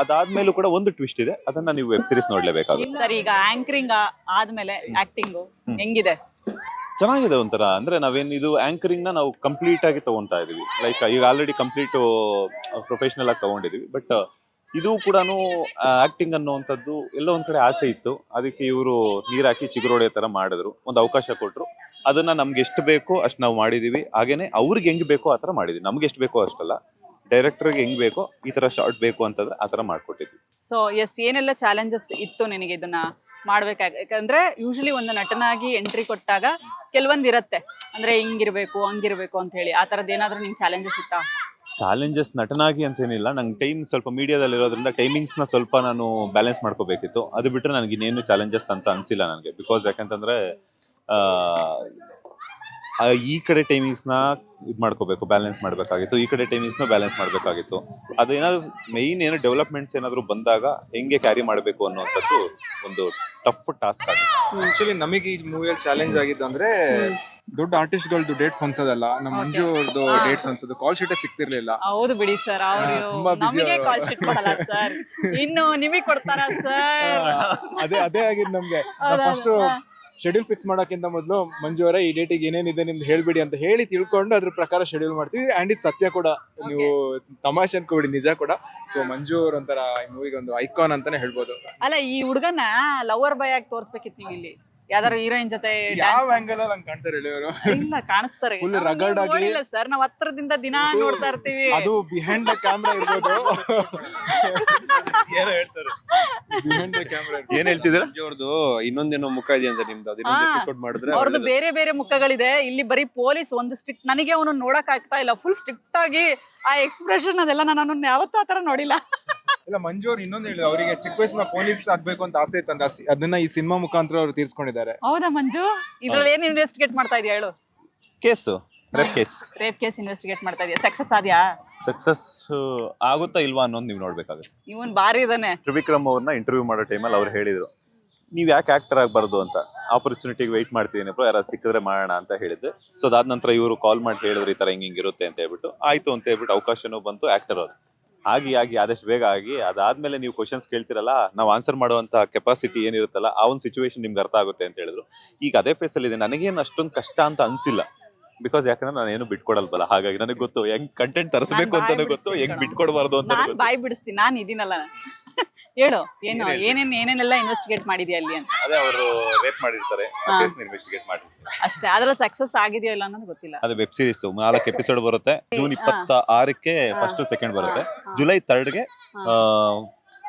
ಅದಾದ್ಮೇಲೂ ಕೂಡ ಒಂದು ಟ್ವಿಸ್ಟ್ ಇದೆ, ಅದನ್ನ ನೀವು ವೆಬ್ ಸೀರೀಸ್ ನೋಡ್ಲೇಬೇಕಾಗುತ್ತೆ. ಸರ್, ಈಗ ಆಂಕರಿಂಗ್ ಆದ್ಮೇಲೆ ಆಕ್ಟಿಂಗ್ ಹೆಂಗಿದೆ? ಚೆನ್ನಾಗಿದೆ ಒಂಥರ. ಅಂದ್ರೆ ನಾವೇನ್ ಇದು ಆಂಕರಿಂಗ್ ನ ನಾವು ಕಂಪ್ಲೀಟ್ ಆಗಿ ತಗೊಂತಾ ಇದೀವಿ. ಲೈಕ್ ಈಗ ಆಲ್ರೆಡಿ ಕಂಪ್ಲೀಟ್ ಪ್ರೊಫೆಷನಲ್ ಆಗಿ ತಗೊಂಡಿದೀವಿ. ಬಟ್ ಇದು ಕೂಡ ಆಕ್ಟಿಂಗ್ ಅನ್ನುವಂಥದ್ದು ಎಲ್ಲೋ ಒಂದ್ ಕಡೆ ಆಸೆ ಇತ್ತು. ಅದಕ್ಕೆ ಇವರು ನೀರ್ ಹಾಕಿ ಚಿಗುರೊಡೆ ತರ ಮಾಡಿದ್ರು, ಒಂದು ಅವಕಾಶ ಕೊಟ್ರು. ಅದನ್ನ ನಮ್ಗೆ ಎಷ್ಟು ಬೇಕೋ ಅಷ್ಟು ನಾವು ಮಾಡಿದೀವಿ. ಹಾಗೇನೆ ಅವ್ರಿಗೆ ಹೆಂಗ್ ಬೇಕೋ ಆ ತರ ಮಾಡಿದ್ವಿ. ನಮ್ಗೆ ಎಷ್ಟು ಬೇಕೋ ಅಷ್ಟಲ್ಲ, ಡೈರೆಕ್ಟರ್ಗೆ ಹೆಂಗ್ ಬೇಕೋ ಈ ತರ ಶಾರ್ಟ್ ಬೇಕು ಅಂತಂದ್ರೆ ಆ ತರ ಮಾಡ್ಕೊಟ್ಟಿದ್ವಿ. ಸೊ ಎಸ್, ಏನೆಲ್ಲ ಚಾಲೆಂಜಸ್ ಇತ್ತು ನಿನಗೆ ಇದನ್ನ ಮಾಡ್ಬೇಕಾಗ? ಯಾಕಂದ್ರೆ ಯೂಶಲಿ ಒಂದು ನಟನಾಗಿ ಎಂಟ್ರಿ ಕೊಟ್ಟಾಗ ಕೆಲವೊಂದು ಇರತ್ತೆ, ಅಂದ್ರೆ ಹಿಂಗಿರ್ಬೇಕು ಹಂಗಿರ್ಬೇಕು ಅಂತ ಹೇಳಿ. ಆ ತರದ್ ಏನಾದ್ರೂ ನಿಂಗೆ ಚಾಲೆಂಜಸ್ ಇತ್ತಾ? ಚಾಲೆಂಜಸ್ ನಟನಾಗಿ ಅಂತೇನಿಲ್ಲ, ನಂಗೆ ಟೈಮ್ ಸ್ವಲ್ಪ ಮೀಡಿಯಾದಲ್ಲಿ ಇರೋದ್ರಿಂದ ಟೈಮಿಂಗ್ಸ್ ನ ಸ್ವಲ್ಪ ನಾನು ಬ್ಯಾಲೆನ್ಸ್ ಮಾಡ್ಕೋಬೇಕಿತ್ತು. ಅದು ಬಿಟ್ಟರೆ ನನಗೆ ಇನ್ನೇನು ಚಾಲೆಂಜಸ್ ಅಂತ ಅನ್ಸಿಲ್ಲ ನನಗೆ. ಬಿಕಾಸ್ ಯಾಕಂತಂದ್ರೆ ಈ ಕಡೆ ಟೈಮಿಂಗ್ಸ್ ನ ಇದು ಮಾಡ್ಕೋಬೇಕು, ಬ್ಯಾಲೆನ್ಸ್ ಮಾಡ್ಬೇಕಾಗಿತ್ತು. ಈ ಕಡೆ ಟೈಮಿಂಗ್ಸ್ ನ ಬ್ಯಾಲೆನ್ಸ್ ಮಾಡ್ಬೇಕಾಗಿತ್ತು. ಅದೇನಾದ್ರು ಮೈನ್ ಏನೋ ಡೆವಲಪ್ಮೆಂಟ್ಸ್ ಏನಾದ್ರು ಬಂದಾಗ ಹೆಂಗೆ ಕ್ಯಾರಿ ಮಾಡಬೇಕು ಅನ್ನುವಂಥದ್ದು ಒಂದು ಟಫ್ ಟಾಸ್ಕ್ ಆಗಿದೆ. ಆಕ್ಚುಲಿ ನಮಗೆ ಈ ಮೂವಿಯಲ್ಲಿ ಚಾಲೆಂಜ್ ಆಗಿದ್ದು ಅಂದ್ರೆ ದೊಡ್ಡ ಆರ್ಟಿಸ್ಟ್ ಗಳದ್ದು ಡೇಟ್ಸ್ ಹೊಂದ್ಸೋದಲ್ಲ, ನಮ್ಮ ಮಂಜು ಅವ್ರದ್ದು ಡೇಟ್ಸ್ ಹೊಂದ್ಸೋದು ಕಾಲ್ ಶೀಟೇ ಸಿಗ್ತಿರ್ಲಿಲ್ಲ. ಹೌದು ಬಿಡಿ ಸರ್, ತುಂಬಾ busy ನಮಗೆ ಅವ್ರು. ಕಾಲ್ ಶೀಟ್ ಕೊಡಲ್ಲ ಸರ್, ಇನ್ನು ನಿಮಗೆ ಕೊಡ್ತಾರ ಸರ್? ಅದೇ ಆಗಿದ್ ನಮ್ಗೆ. ಫಸ್ಟ್ ಶೆಡ್ಯೂಲ್ ಫಿಕ್ಸ್ ಮಾಡೋಕ್ಕಿಂತ ಮೊದಲು ಮಂಜು ಅವರೇ ಈ ಡೇಟಿಗೆ ಏನೇನಿದೆ ನಿಮ್ದು ಹೇಳ್ಬಿಡಿ ಅಂತ ಹೇಳಿ ತಿಳ್ಕೊಂಡು ಅದ್ರ ಪ್ರಕಾರ ಶೆಡ್ಯೂಲ್ ಮಾಡ್ತೀವಿ. ಅಂಡ್ ಇದು ಸತ್ಯ ಕೂಡ, ನೀವು ತಮಾಷೆ ಅನ್ಕೋಬಿಡಿ, ನಿಜ ಕೂಡ. ಸೊ ಮಂಜು ಅವ್ರ ಒಂಥರ ಈ ಮೂವಿಗೆ ಒಂದು ಐಕಾನ್ ಅಂತಾನೆ ಹೇಳ್ಬೋದು. ಅಲ್ಲ, ಈ ಹುಡುಗನ ಲವರ್ ಬಾಯ್ ಆಗಿ ತೋರ್ಸ್ಬೇಕಿತ್ತು ನೀವು ಇಲ್ಲಿ. ಯಾವ್ದಾರು ಹೀರೋಯಿನ್ ಜೊತೆ ಯಾವ ಆಂಗಲ್ ಅಲ್ಲಿ ಹಂಗ್ ಕಾಣ್ತಾರೆ ಹೇಳಿ ಅವರು? ಇಲ್ಲ, ಕಾಣಿಸ್ತಾರೆ. Full rugged ಆಗಿ. ಸರ್, ನಾವ್ ಹತ್ರದಿಂದ ದಿನ ನೋಡ್ತಾ ಇರ್ತೀವಿ. ಅದು ಬಿಹೈಂಡ್ ದ ಕ್ಯಾಮ್ರಾ ಇರ್ಬೋದು. ಏನೋ ಹೇಳ್ತಾರೆ, ಬಿಹೈಂಡ್ ದ ಕ್ಯಾಮ್ರಾ ಏನ್ ಹೇಳ್ತಿದ್ದೀರಾ? ಅವ್ರದ್ದು ಇನ್ನೊಂದೇನೋ ಮುಖ ಇದೆ ಅಂತ ನಿಮ್ದು, ಅದನ್ನೊಂದು ಎಪಿಸೋಡ್ ಮಾಡಿದ್ರೆ ಅವ್ರದ್ದು ಬೇರೆ ಬೇರೆ ಮುಖಗಳಿದೆ. ಇಲ್ಲಿ ಬರೀ ಪೊಲೀಸ್ ಒಂದು ಸ್ಟ್ರಿಕ್ಟ್. ನನಗೆ ಅವನು ನೋಡಕ್ ಆಗ್ತಾ ಇಲ್ಲ, ಫುಲ್ ಸ್ಟ್ರಿಕ್ಟ್ ಆಗಿ ಆ ಎಕ್ಸ್ಪ್ರೆಷನ್ ಅದೆಲ್ಲ ನಾನು ಯಾವತ್ತೂ ಆತರ ನೋಡಿಲ್ಲ. ಇಲ್ಲ ಮಂಜು ಅವ್ರು ಇನ್ನೊಂದು ಹೇಳಿದ್ರು, ಅವರಿಗೆ ಚಿಕ್ಕ ವಯಸ್ಸಿನ ಪೊಲೀಸ್ ಆಗ್ಬೇಕು ಅಂತ ಆಸೆ ಇತ್ತಂತ, ಅದನ್ನ ಈ ಸಿನಿಮಾ ಮುಖಾಂತರ ಅವ್ರು ತೀರ್ಸ್ಕೊಂಡಿದ್ದಾರೆ. ಹೌದಾ ಮಂಜು? ಇದ್ರಲ್ಲಿ ಏನ್ ಇನ್ವೆಸ್ಟಿಗೇಟ್ ಮಾಡ್ತಾ ಇದೀಯ ಹೇಳು? Case rape case. Rape case investigate ಮಾಡ್ತಾ ಇದೀಯ. ಸಕ್ಸಸ್ ಆದ್ಯಾ? ಸಕ್ಸಸ್ ಆಗುತ್ತಾ ಇಲ್ವಾ ಅನ್ನೋದು ನೀವು ನೋಡ್ಬೇಕಾಗುತ್ತೆ. ಇವನ್ ಬಾರಿ ಇದಾನೆ. ತ್ರಿವಿಕ್ರಮ್ ಅವ್ರನ್ನ ಇಂಟರ್ವ್ಯೂ ಮಾಡೋ ಟೈಮಲ್ಲಿ ಅವ್ರು ಹೇಳಿದ್ರು, ನೀವ್ ಯಾಕೆ ಆಕ್ಟರ್ ಆಗಬಾರ್ದು ಅಂತ, ಆಪರ್ಚುನಿಟಿಗೆ ವೆಯ್ಟ್ ಮಾಡ್ತಿದ್ದೀನಿ ಬ್ರೋ, ಯಾರು ಸಿಕ್ಕಿದ್ರೆ ಮಾಡೋಣ ಅಂತ ಹೇಳಿದ್ದೆ. ಸೊ ಅದಾದ ನಂತರ ಇವರು ಕಾಲ್ ಮಾಡಿ ಹೇಳಿದ್ರು ಈ ತರ ಹಿಂಗಿರುತ್ತೆ ಅಂತ ಹೇಳ್ಬಿಟ್ಟು, ಆಯ್ತು ಅಂತ ಹೇಳ್ಬಿಟ್ಟು ಅವಕಾಶನೂ ಬಂತು. ಆಕ್ಟರ್ ಅವ್ರು ಆಗಿ ಆದಷ್ಟು ಬೇಗ ಆಗಿ, ಅದಾದ್ಮೇಲೆ ನೀವು ಕ್ವಶನ್ಸ್ ಕೇಳ್ತಿರಲ್ಲ, ನಾವು ಆನ್ಸರ್ ಮಾಡುವಂತ ಕೆಪಾಸಿಟಿ ಏನಿರುತ್ತಲ್ಲ, ಆ ಒಂದು ಸಿಚುವೇಶನ್ ನಿಮ್ಗೆ ಅರ್ಥ ಆಗುತ್ತೆ ಅಂತ ಹೇಳಿದ್ರು. ಈಗ ಅದೇ ಫೇಸಲ್ಲಿ ಇದೆ. ನನಗೇನು ಅಷ್ಟೊಂದು ಕಷ್ಟ ಅಂತ ಅನ್ಸಿಲ್ಲ, ಬಿಕಾಸ್ ಯಾಕಂದ್ರೆ ನಾನು ಏನು ಬಿಟ್ಕೊಡಲ್ವಲ್ಲ. ಹಾಗಾಗಿ ನನಗೆ ಗೊತ್ತು ಹೆಂಗ್ ಕಂಟೆಂಟ್ ತರಿಸಬೇಕು ಅಂತಾನು ಗೊತ್ತು, ಹೆಂಗ್ ಬಿಟ್ಕೊಡ್ಬಾರ್ದು ಅಂತ ನಾನ್ ಬಾಯ್ ಬಿಡಿಸ್ತೀನಿ, ನಾನ್ ಇದೀನಲ್ಲ. ಹೇಳು, ಏನು ಏನೇನೆಲ್ಲ ಇನ್ವೆಸ್ಟಿಗೇಟ್ ಮಾಡಿದ್ಯಾ ಅಲ್ಲಿ ಅಂತ. ಅದೇ ಅವರು ರೇಪ್ ಮಾಡಿರ್ತಾರೆ, ಇನ್ವೆಸ್ಟಿಗೇಟ್ ಮಾಡಿರ್ತಾರೆ ಅಷ್ಟೇ. ಅದ್ರಲ್ಲಿ ಸಕ್ಸಸ್ ಆಗಿದೆಯೋ ಇಲ್ಲ ಅನ್ನೋದು ಗೊತ್ತಿಲ್ಲ. ಅದು ವೆಬ್ ಸೀರೀಸ್ 4 ಎಪಿಸೋಡ್ ಬರುತ್ತೆ. ಜೂನ್ 26ಕ್ಕೆ ಫಸ್ಟ್ ಸೆಕೆಂಡ್ ಬರುತ್ತೆ. ಜುಲೈ 3ಗೆ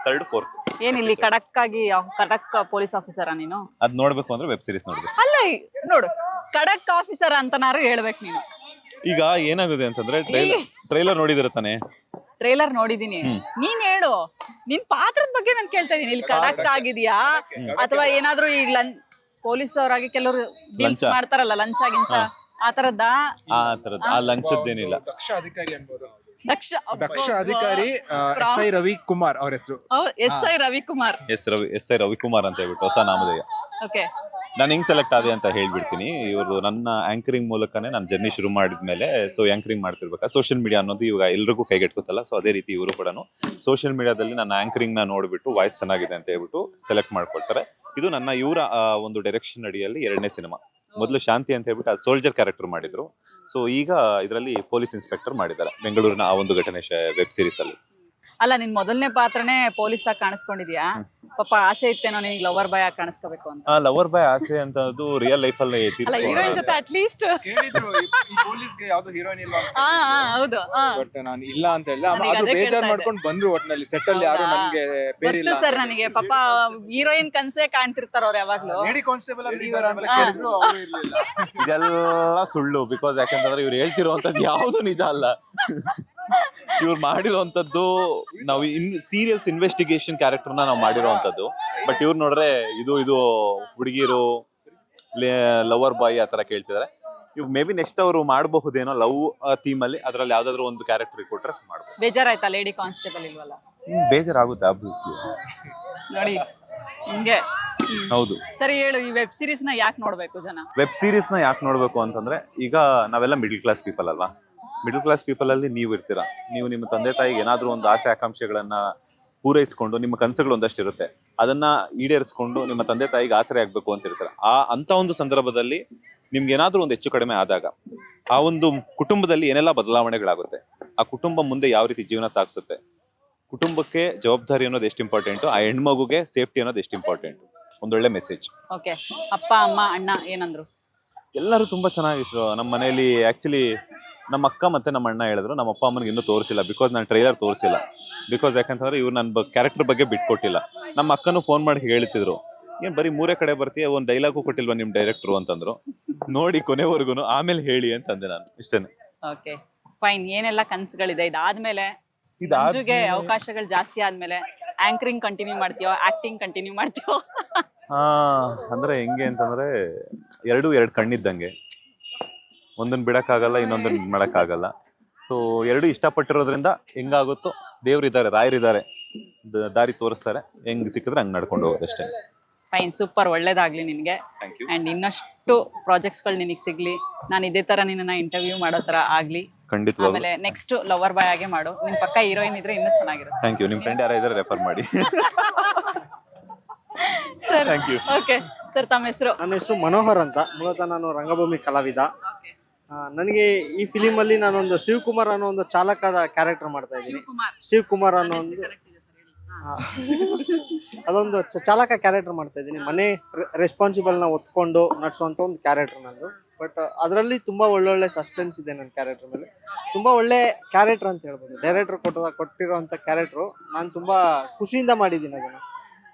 3rd 4th. ಏನಿಲ್ಲಿ ಖಡಕ್ ಪೊಲೀಸ್ ಆಫೀಸರ ನೀನು? ಅದ್ ನೋಡ್ಬೇಕು ಅಂದ್ರೆ ವೆಬ್ ಸೀರೀಸ್ ನೋಡ್ಬೇಕು. ಅಲ್ಲ ನೋಡು, ಖಡಕ್ ಆಫೀಸರ್ ಅಂತನಾರು ಹೇಳ್ಬೇಕು ನೀನು. ಈಗ ಏನಾಗುತ್ತೆ ಅಂತಂದ್ರೆ ಟ್ರೈಲರ್ ನೋಡಿದಿರ ತಾನೆ? ಟ್ರೇಲರ್ ನೋಡಿದೀನಿ. ನೀನ್ ಹೇಳು, ನಿನ್ ಪಾತ್ರದ ಬಗ್ಗೆ ನಾನು ಕೇಳ್ತಾ ಇದೀನಿ. ಇಲ್ಲಿ ಖಡಕ್ ಆಗಿದ್ಯಾ ಅಥವಾ ಏನಾದ್ರು ಈಗ ಪೊಲೀಸ್ ಅವರಾಗಿ ಕೆಲವರು ಡೀಲ್ಸ್ ಮಾಡ್ತಾರಲ್ಲ, ಲಂಚ ಗಿಂಚ ಆ ತರದ್ದ? ಆ ಲಂಚದ್ದೇನಿಲ್ಲ. ದಕ್ಷ ಅಧಿಕಾರಿ ಅನ್ಬೋದು. ದಕ್ಷ ಅಧಿಕಾರಿ SI ರವಿಕುಮಾರ್ ಅವ್ರ ಹೆಸರು. SI Ravikumar. S I Ravikumar ಅಂತ ಹೇಳ್ಬಿಟ್ಟು ಹೊಸ ನಾಮಧೇಯ. ಓಕೆ, ನಾನು ಹೆಂಗ್ ಸೆಲೆಕ್ಟ್ ಆದೆ ಅಂತ ಹೇಳ್ಬಿಡ್ತೀನಿ. ಇವರು ನನ್ನ ಆಂಕರಿಂಗ್ ಮೂಲಕನೇ ನಾನು ಜರ್ನಿ ಶುರು ಮಾಡಿದ್ಮೇಲೆ, ಸೊ ಆಂಕರಿಂಗ್ ಮಾಡ್ತಿರ್ಬೇಕಾ ಸೋಷಿಯಲ್ ಮೀಡಿಯಾ ಅನ್ನೋದು ಇವಾಗ ಎಲ್ರಿಗೂ ಕೈಗೆಟ್ಕುತ್ತಲ್ಲ. ಸೊ ಅದೇ ರೀತಿ ಇವರು ಕೂಡ ಸೋಷಿಯಲ್ ಮೀಡಿಯಾದಲ್ಲಿ ನನ್ನ ಆಂಕರಿಂಗ್ ನ ನೋಡ್ಬಿಟ್ಟು ವಾಯ್ಸ್ ಚೆನ್ನಾಗಿದೆ ಅಂತ ಹೇಳ್ಬಿಟ್ಟು ಸೆಲೆಕ್ಟ್ ಮಾಡ್ಕೊಳ್ತಾರೆ. ಇದು ನನ್ನ ಇವರ ಒಂದು ಡೈರೆಕ್ಷನ್ ಅಡಿಯಲ್ಲಿ 2ನೇ ಸಿನಿಮಾ. ಮೊದಲು ಶಾಂತಿ ಅಂತ ಹೇಳ್ಬಿಟ್ಟು ಅದು ಸೋಲ್ಜರ್ ಕ್ಯಾರೆಕ್ಟರ್ ಮಾಡಿದ್ರು. ಸೊ ಈಗ ಇದರಲ್ಲಿ ಪೊಲೀಸ್ ಇನ್ಸ್ಪೆಕ್ಟರ್ ಮಾಡಿದ್ದಾರೆ, ಬೆಂಗಳೂರಿನ ಆ ಒಂದು ಘಟನೆ ವೆಬ್ ಸೀರೀಸ್ ಅಲ್ಲಿ. ಅಲ್ಲ, ನಿನ್ ಮೊದಲನೇ ಪಾತ್ರನೇ ಪೊಲೀಸ್ ಆಗಿ ಕಾಣಿಸ್ಕೊಂಡಿದ್ಯಾ? ಪಾಪ ಆಸೆ ಇತ್ತೇನೋ ನಿನ್ಗೆ ಲವರ್ ಬಾಯ್ ಆಗಿ ಕಾಣಿಸ್ಕೋಬೇಕು ಅಂತ? ಲವರ್ ಬಾಯ್ ಆಸೆ ಅಂತ ಅದು ರಿಯಲ್ ಲೈಫ್ ಅಲ್ಲಿ ಅಲ್ಲ, ಹೀರೋಯಿನ್ ಜೊತೆ ಅಟ್ಲೀಸ್ಟ್ ಕೇಳಿದ್ರು ಈ ಪೊಲೀಸ್ಗೆ ಯಾವ್ದು ಹೀರೋಯಿನ್ ಇಲ್ಲ ಅಂತ. ಹೌದು. ಬಟ್ ನಾನು ಇಲ್ಲ ಅಂತ ಹೇಳಿಲ್ಲ. ನನಗೆ ಅದು ಅದೇ ಬೇಜಾರ್ ಕೇಳ್ತಾ ಮಾಡ್ಕೊಂಡು ಬಂದ್ರು. ಒಟ್ನಲ್ಲಿ ಸೆಟ್ ಅಲ್ಲಿ ಯಾರು ನನ್ಗೆ ಬೇರಿಲ್ಲ ಗೊತ್ತು ಸರ್ ನನಗೆ. ಪಾಪ ಹೀರೋಯಿನ್ ಕನ್ಸೇ ಕಾಣ್ತಿರ್ತಾರ ಅವ್ರು ಯಾವಾಗ್ಲೂ. ಲೇಡಿ ಕಾನ್ಸ್ಟೇಬಲ್ ಅಲ್ಲಿ ಇದಾರೆ ಅಂತ ಕೇಳಿದ್ರು, ಅವರು ಇರ್ಲಿಲ್ಲ. ಇದೆಲ್ಲ ಸುಳ್ಳು. ಬಿಕಾಸ್ ಯಾಕಂತಂದ್ರೆ ಇವ್ರು ಹೇಳ್ತಿರುವಂತದ್ದು ಯಾವ್ದು ನಿಜ ಅಲ್ಲ. ಇವ್ರು ಮಾಡಿರುವಂತದ್ದು ನಾವು ಸೀರಿಯಸ್ ಇನ್ವೆಸ್ಟಿಗೇಷನ್ ಕ್ಯಾರೆಕ್ಟರ್ನ ನಾವು ಮಾಡಿರುವಂತದ್ದು. ಬಟ್ ಇವ್ರು ನೋಡ್ರೆ ಇದು ಹುಡುಗಿರು ಲವರ್ ಬಾಯ್ ಆ ತರ ಕೇಳ್ತಿದಾರೆ. ಇವ್ ಮೇ ಬಿ ನೆಕ್ಸ್ಟ್ ಅವರು ಮಾಡಬಹುದೇನೋ ಲವ್ ಥೀಮ್ ಅಲ್ಲಿ, ಅದ್ರಲ್ಲಿ ಯಾವ್ದಾದ್ರು ಒಂದು ಕ್ಯಾರೆಕ್ಟರ್ ಕೊಟ್ರೆ ಮಾಡ್ಬೋದು. ಬೇಜಾರಾಯ್ತಾ ಲೇಡಿ ಕಾನ್ಸ್ಟೇಬಲ್ ಇಲ್ವಲ್ಲ? ಬೇಜಾರಾಗುತ್ತೆ ಆಬ್ವಿಯಸ್ಲಿ. ನೋಡಿ ಹಿಂಗೆ. ಹೌದು. ಸರಿ ಹೇಳು, ಈ ವೆಬ್ ಸೀರೀಸ್ ನ ಯಾಕೆ ನೋಡ್ಬೇಕು ಜನ? ವೆಬ್ ಸೀರೀಸ್ ನ ಯಾಕೆ ನೋಡ್ಬೇಕು ಅಂತಂದ್ರೆ, ಈಗ ನಾವೆಲ್ಲ ಮಿಡಲ್ ಕ್ಲಾಸ್ ಪೀಪಲ್ ಅಲ್ವಾ. ಮಿಡಲ್ ಕ್ಲಾಸ್ ಪೀಪಲ್ ಅಲ್ಲಿ ನೀವು ಇರ್ತೀರಾ. ನೀವು ನಿಮ್ಮ ತಂದೆ ತಾಯಿಗೆ ಏನಾದ್ರೂ ಒಂದು ಆಸೆ ಆಕಾಂಕ್ಷೆಗಳನ್ನ ಪೂರೈಸ್ಕೊಂಡು, ನಿಮ್ಮ ಕನಸುಗಳು ಒಂದಷ್ಟು ಇರುತ್ತೆ, ಅದನ್ನ ಈಡೇರಿಸ್ಕೊಂಡು ನಿಮ್ಮ ತಂದೆ ತಾಯಿಗೆ ಆಸರೆ ಆಗ್ಬೇಕು ಅಂತ ಇರ್ತಾರೆ. ಅಂತ ಒಂದು ಸಂದರ್ಭದಲ್ಲಿ ನಿಮ್ಗೆ ಏನಾದ್ರೂ ಒಂದು ಹೆಚ್ಚು ಕಡಿಮೆ ಆದಾಗ, ಆ ಒಂದು ಕುಟುಂಬದಲ್ಲಿ ಏನೆಲ್ಲ ಬದಲಾವಣೆಗಳಾಗುತ್ತೆ, ಆ ಕುಟುಂಬ ಮುಂದೆ ಯಾವ ರೀತಿ ಜೀವನ ಸಾಗಿಸುತ್ತೆ, ಕುಟುಂಬಕ್ಕೆ ಜವಾಬ್ದಾರಿ ಅನ್ನೋದು ಎಷ್ಟು ಇಂಪಾರ್ಟೆಂಟ್, ಆ ಹೆಣ್ಮಗುಗೆ ಸೇಫ್ಟಿ ಅನ್ನೋದು ಎಷ್ಟು ಇಂಪಾರ್ಟೆಂಟ್. ಒಂದೊಳ್ಳೆ ಮೆಸೇಜ್. ಓಕೆ, ಅಪ್ಪ ಅಮ್ಮ ಅಣ್ಣ ಏನಂದ್ರು? ಎಲ್ಲರೂ ತುಂಬಾ ಚೆನ್ನಾಗಿದ್ರು. ನಮ್ಮ ಮನೆಯಲ್ಲಿ ಆಕ್ಚುಲಿ ನಮ್ಮ ಅಕ್ಕ ಮತ್ತೆ ನಮ್ಮ ಅಣ್ಣ ಹೇಳಿದ್ರು, ನಮ್ಮ ಅಪ್ಪ ಅಮ್ಮನಿಗೆ ಇನ್ನೂ ತೋರಿಸಿಲ್ಲ. ಬಿಕಾಸ್ ನಾನು ಟ್ರೈಲರ್ ತೋರಿಸಿಲ್ಲ. ಬಿಕಾಸ್ ಯಾಕಂತಂದ್ರೆ ಇವ್ರು ನನ್ನ ಕ್ಯಾರೆಕ್ಟರ್ ಬಗ್ಗೆ ಬಿಟ್ಕೊಟ್ಟಿಲ್ಲ. ನಮ್ಮ ಅಕ್ಕನೂ ಫೋನ್ ಮಾಡಿ ಹೇಳ್ತಿದ್ರು, ಏನ್ ಬರೀ 3 ಕಡೆ ಬರ್ತೀಯ, ಒಂದು ಡೈಲಾಗು ಕೊಟ್ಟಿಲ್ವಾ ನಿಮ್ ಡೈರೆಕ್ಟ್ರು ಅಂತಂದ್ರು. ನೋಡಿ ಕೊನೆವರೆಗೂ ಆಮೇಲೆ ಹೇಳಿ ಅಂತಂದೆ ನಾನು. ಇಷ್ಟೇನೆ. Okay, fine. ಏನೆಲ್ಲ ಕನ್ಸುಗಳಿದೆ ಇದಾದ್ಮೇಲೆ? ಮಂಜುಗೆ ಅವಕಾಶಗಳು ಜಾಸ್ತಿ ಆದ್ಮೇಲೆ ಆಂಕರಿಂಗ್ ಕಂಟಿನ್ಯೂ ಮಾಡ್ತೀಯೋ, ಆಕ್ಟಿಂಗ್ ಕಂಟಿನ್ಯೂ ಮಾಡ್ತೀಯೋ? ಅಂದ್ರೆ ಹೆಂಗೆ ಅಂತಂದ್ರೆ, ಎರಡು ಕಣ್ಣಿದ್ದಂಗೆ. ಒಂದನ್ನ ಬಿಡಕ್ಕಾಗಲ್ಲ, ಇನ್ನೊಂದನ್ನ ಮಾಡಕ್ಕಾಗಲ್ಲ. ಸೊ ಎರಡು ಇಷ್ಟಪಟ್ಟಿರೋದ್ರಿಂದ ಹೆಂಗಾಗುತ್ತೋ, ದೇವ್ರಿದ್ದಾರೆ, ರಾಯರಿದ್ದಾರೆ, ದಾರಿ ತೋರಿಸ್ತಾರೆ. ಹೆಂಗ್ ಸಿಕ್ಕಿದ್ರೆ ಹಂಗ್ ನಡ್ಕೊಂಡು ಹೋಗೋದಷ್ಟೇ. ಫೈನ್, ಸೂಪರ್, ಒಳ್ಳೇದಾಗ್ಲಿ ನಿನ್ಗೆ. ಅಂಡ್ ಇನ್ನಷ್ಟು ಪ್ರಾಜೆಕ್ಟ್ಸ್ಗಳು ನಿನಗೆ ಸಿಗ್ಲಿ. ನಾನು ಇದೇ ತರ ನಿನ್ನ ಇಂಟರ್ವ್ಯೂ ಮಾಡೋ ತರ ಆಗ್ಲಿ. ಖಂಡಿತವಾಗ್ಲೂ. ಆಮೇಲೆ ನೆಕ್ಸ್ಟ್ ಲವರ್ ಬಾಯ್ ಆಗಿ ಮಾಡು. ನಿನ್ ಪಕ್ಕ ಹೀರೋಯಿನ್ ಇದ್ರೆ ಇನ್ನೂ ಚೆನ್ನಾಗಿರುತ್ತೆ. Thank you. ನಿಮ್ ಫ್ರೆಂಡ್ ಯಾರ ಇದ್ರೆ ರೆಫರ್ ಮಾಡಿ. Sir, thank you. Okay sir, ತಮ್ಮ ಹೆಸರು? ನನ್ನ ಹೆಸರು ಮನೋಹರ್ ಅಂತ. ಮೂಲತಃ ನಾನು ರಂಗಭೂಮಿ ಕಲಾವಿದ. ನನಗೆ ಈ ಫಿಲಿಮ್ ಅಲ್ಲಿ ನಾನೊಂದು ಶಿವಕುಮಾರ್ ಅನ್ನೋ ಒಂದು ಚಾಲಕದ ಕ್ಯಾರೆಕ್ಟರ್ ಮಾಡ್ತಾ ಇದ್ದೀನಿ. ಶಿವಕುಮಾರ್ ಅನ್ನೋ ಒಂದು ಅದೊಂದು ಚಾಲಕ ಕ್ಯಾರೆಕ್ಟರ್ ಮಾಡ್ತಾ ಇದ್ದೀನಿ. ಮನೆ ರೆಸ್ಪಾನ್ಸಿಬಲ್ ನ ಒತ್ಕೊಂಡು ನಡ್ಸುವಂತ ಒಂದು ಕ್ಯಾರೆಕ್ಟರ್ ನಂದು. ಬಟ್ ಅದರಲ್ಲಿ ತುಂಬಾ ಒಳ್ಳೊಳ್ಳೆ ಸಸ್ಪೆನ್ಸ್ ಇದೆ ನನ್ನ ಕ್ಯಾರೆಕ್ಟರ್ ಮೇಲೆ. ತುಂಬಾ ಒಳ್ಳೆ ಕ್ಯಾರೆಕ್ಟರ್ ಅಂತ ಹೇಳ್ಬೋದು. ಡೈರೆಕ್ಟರ್ ಕೊಟ್ಟಿರುವಂತ ಕ್ಯಾರೆಕ್ಟರ್ ನಾನು ತುಂಬಾ ಖುಷಿಯಿಂದ ಮಾಡಿದ್ದೀನಿ ಅದನ್ನ.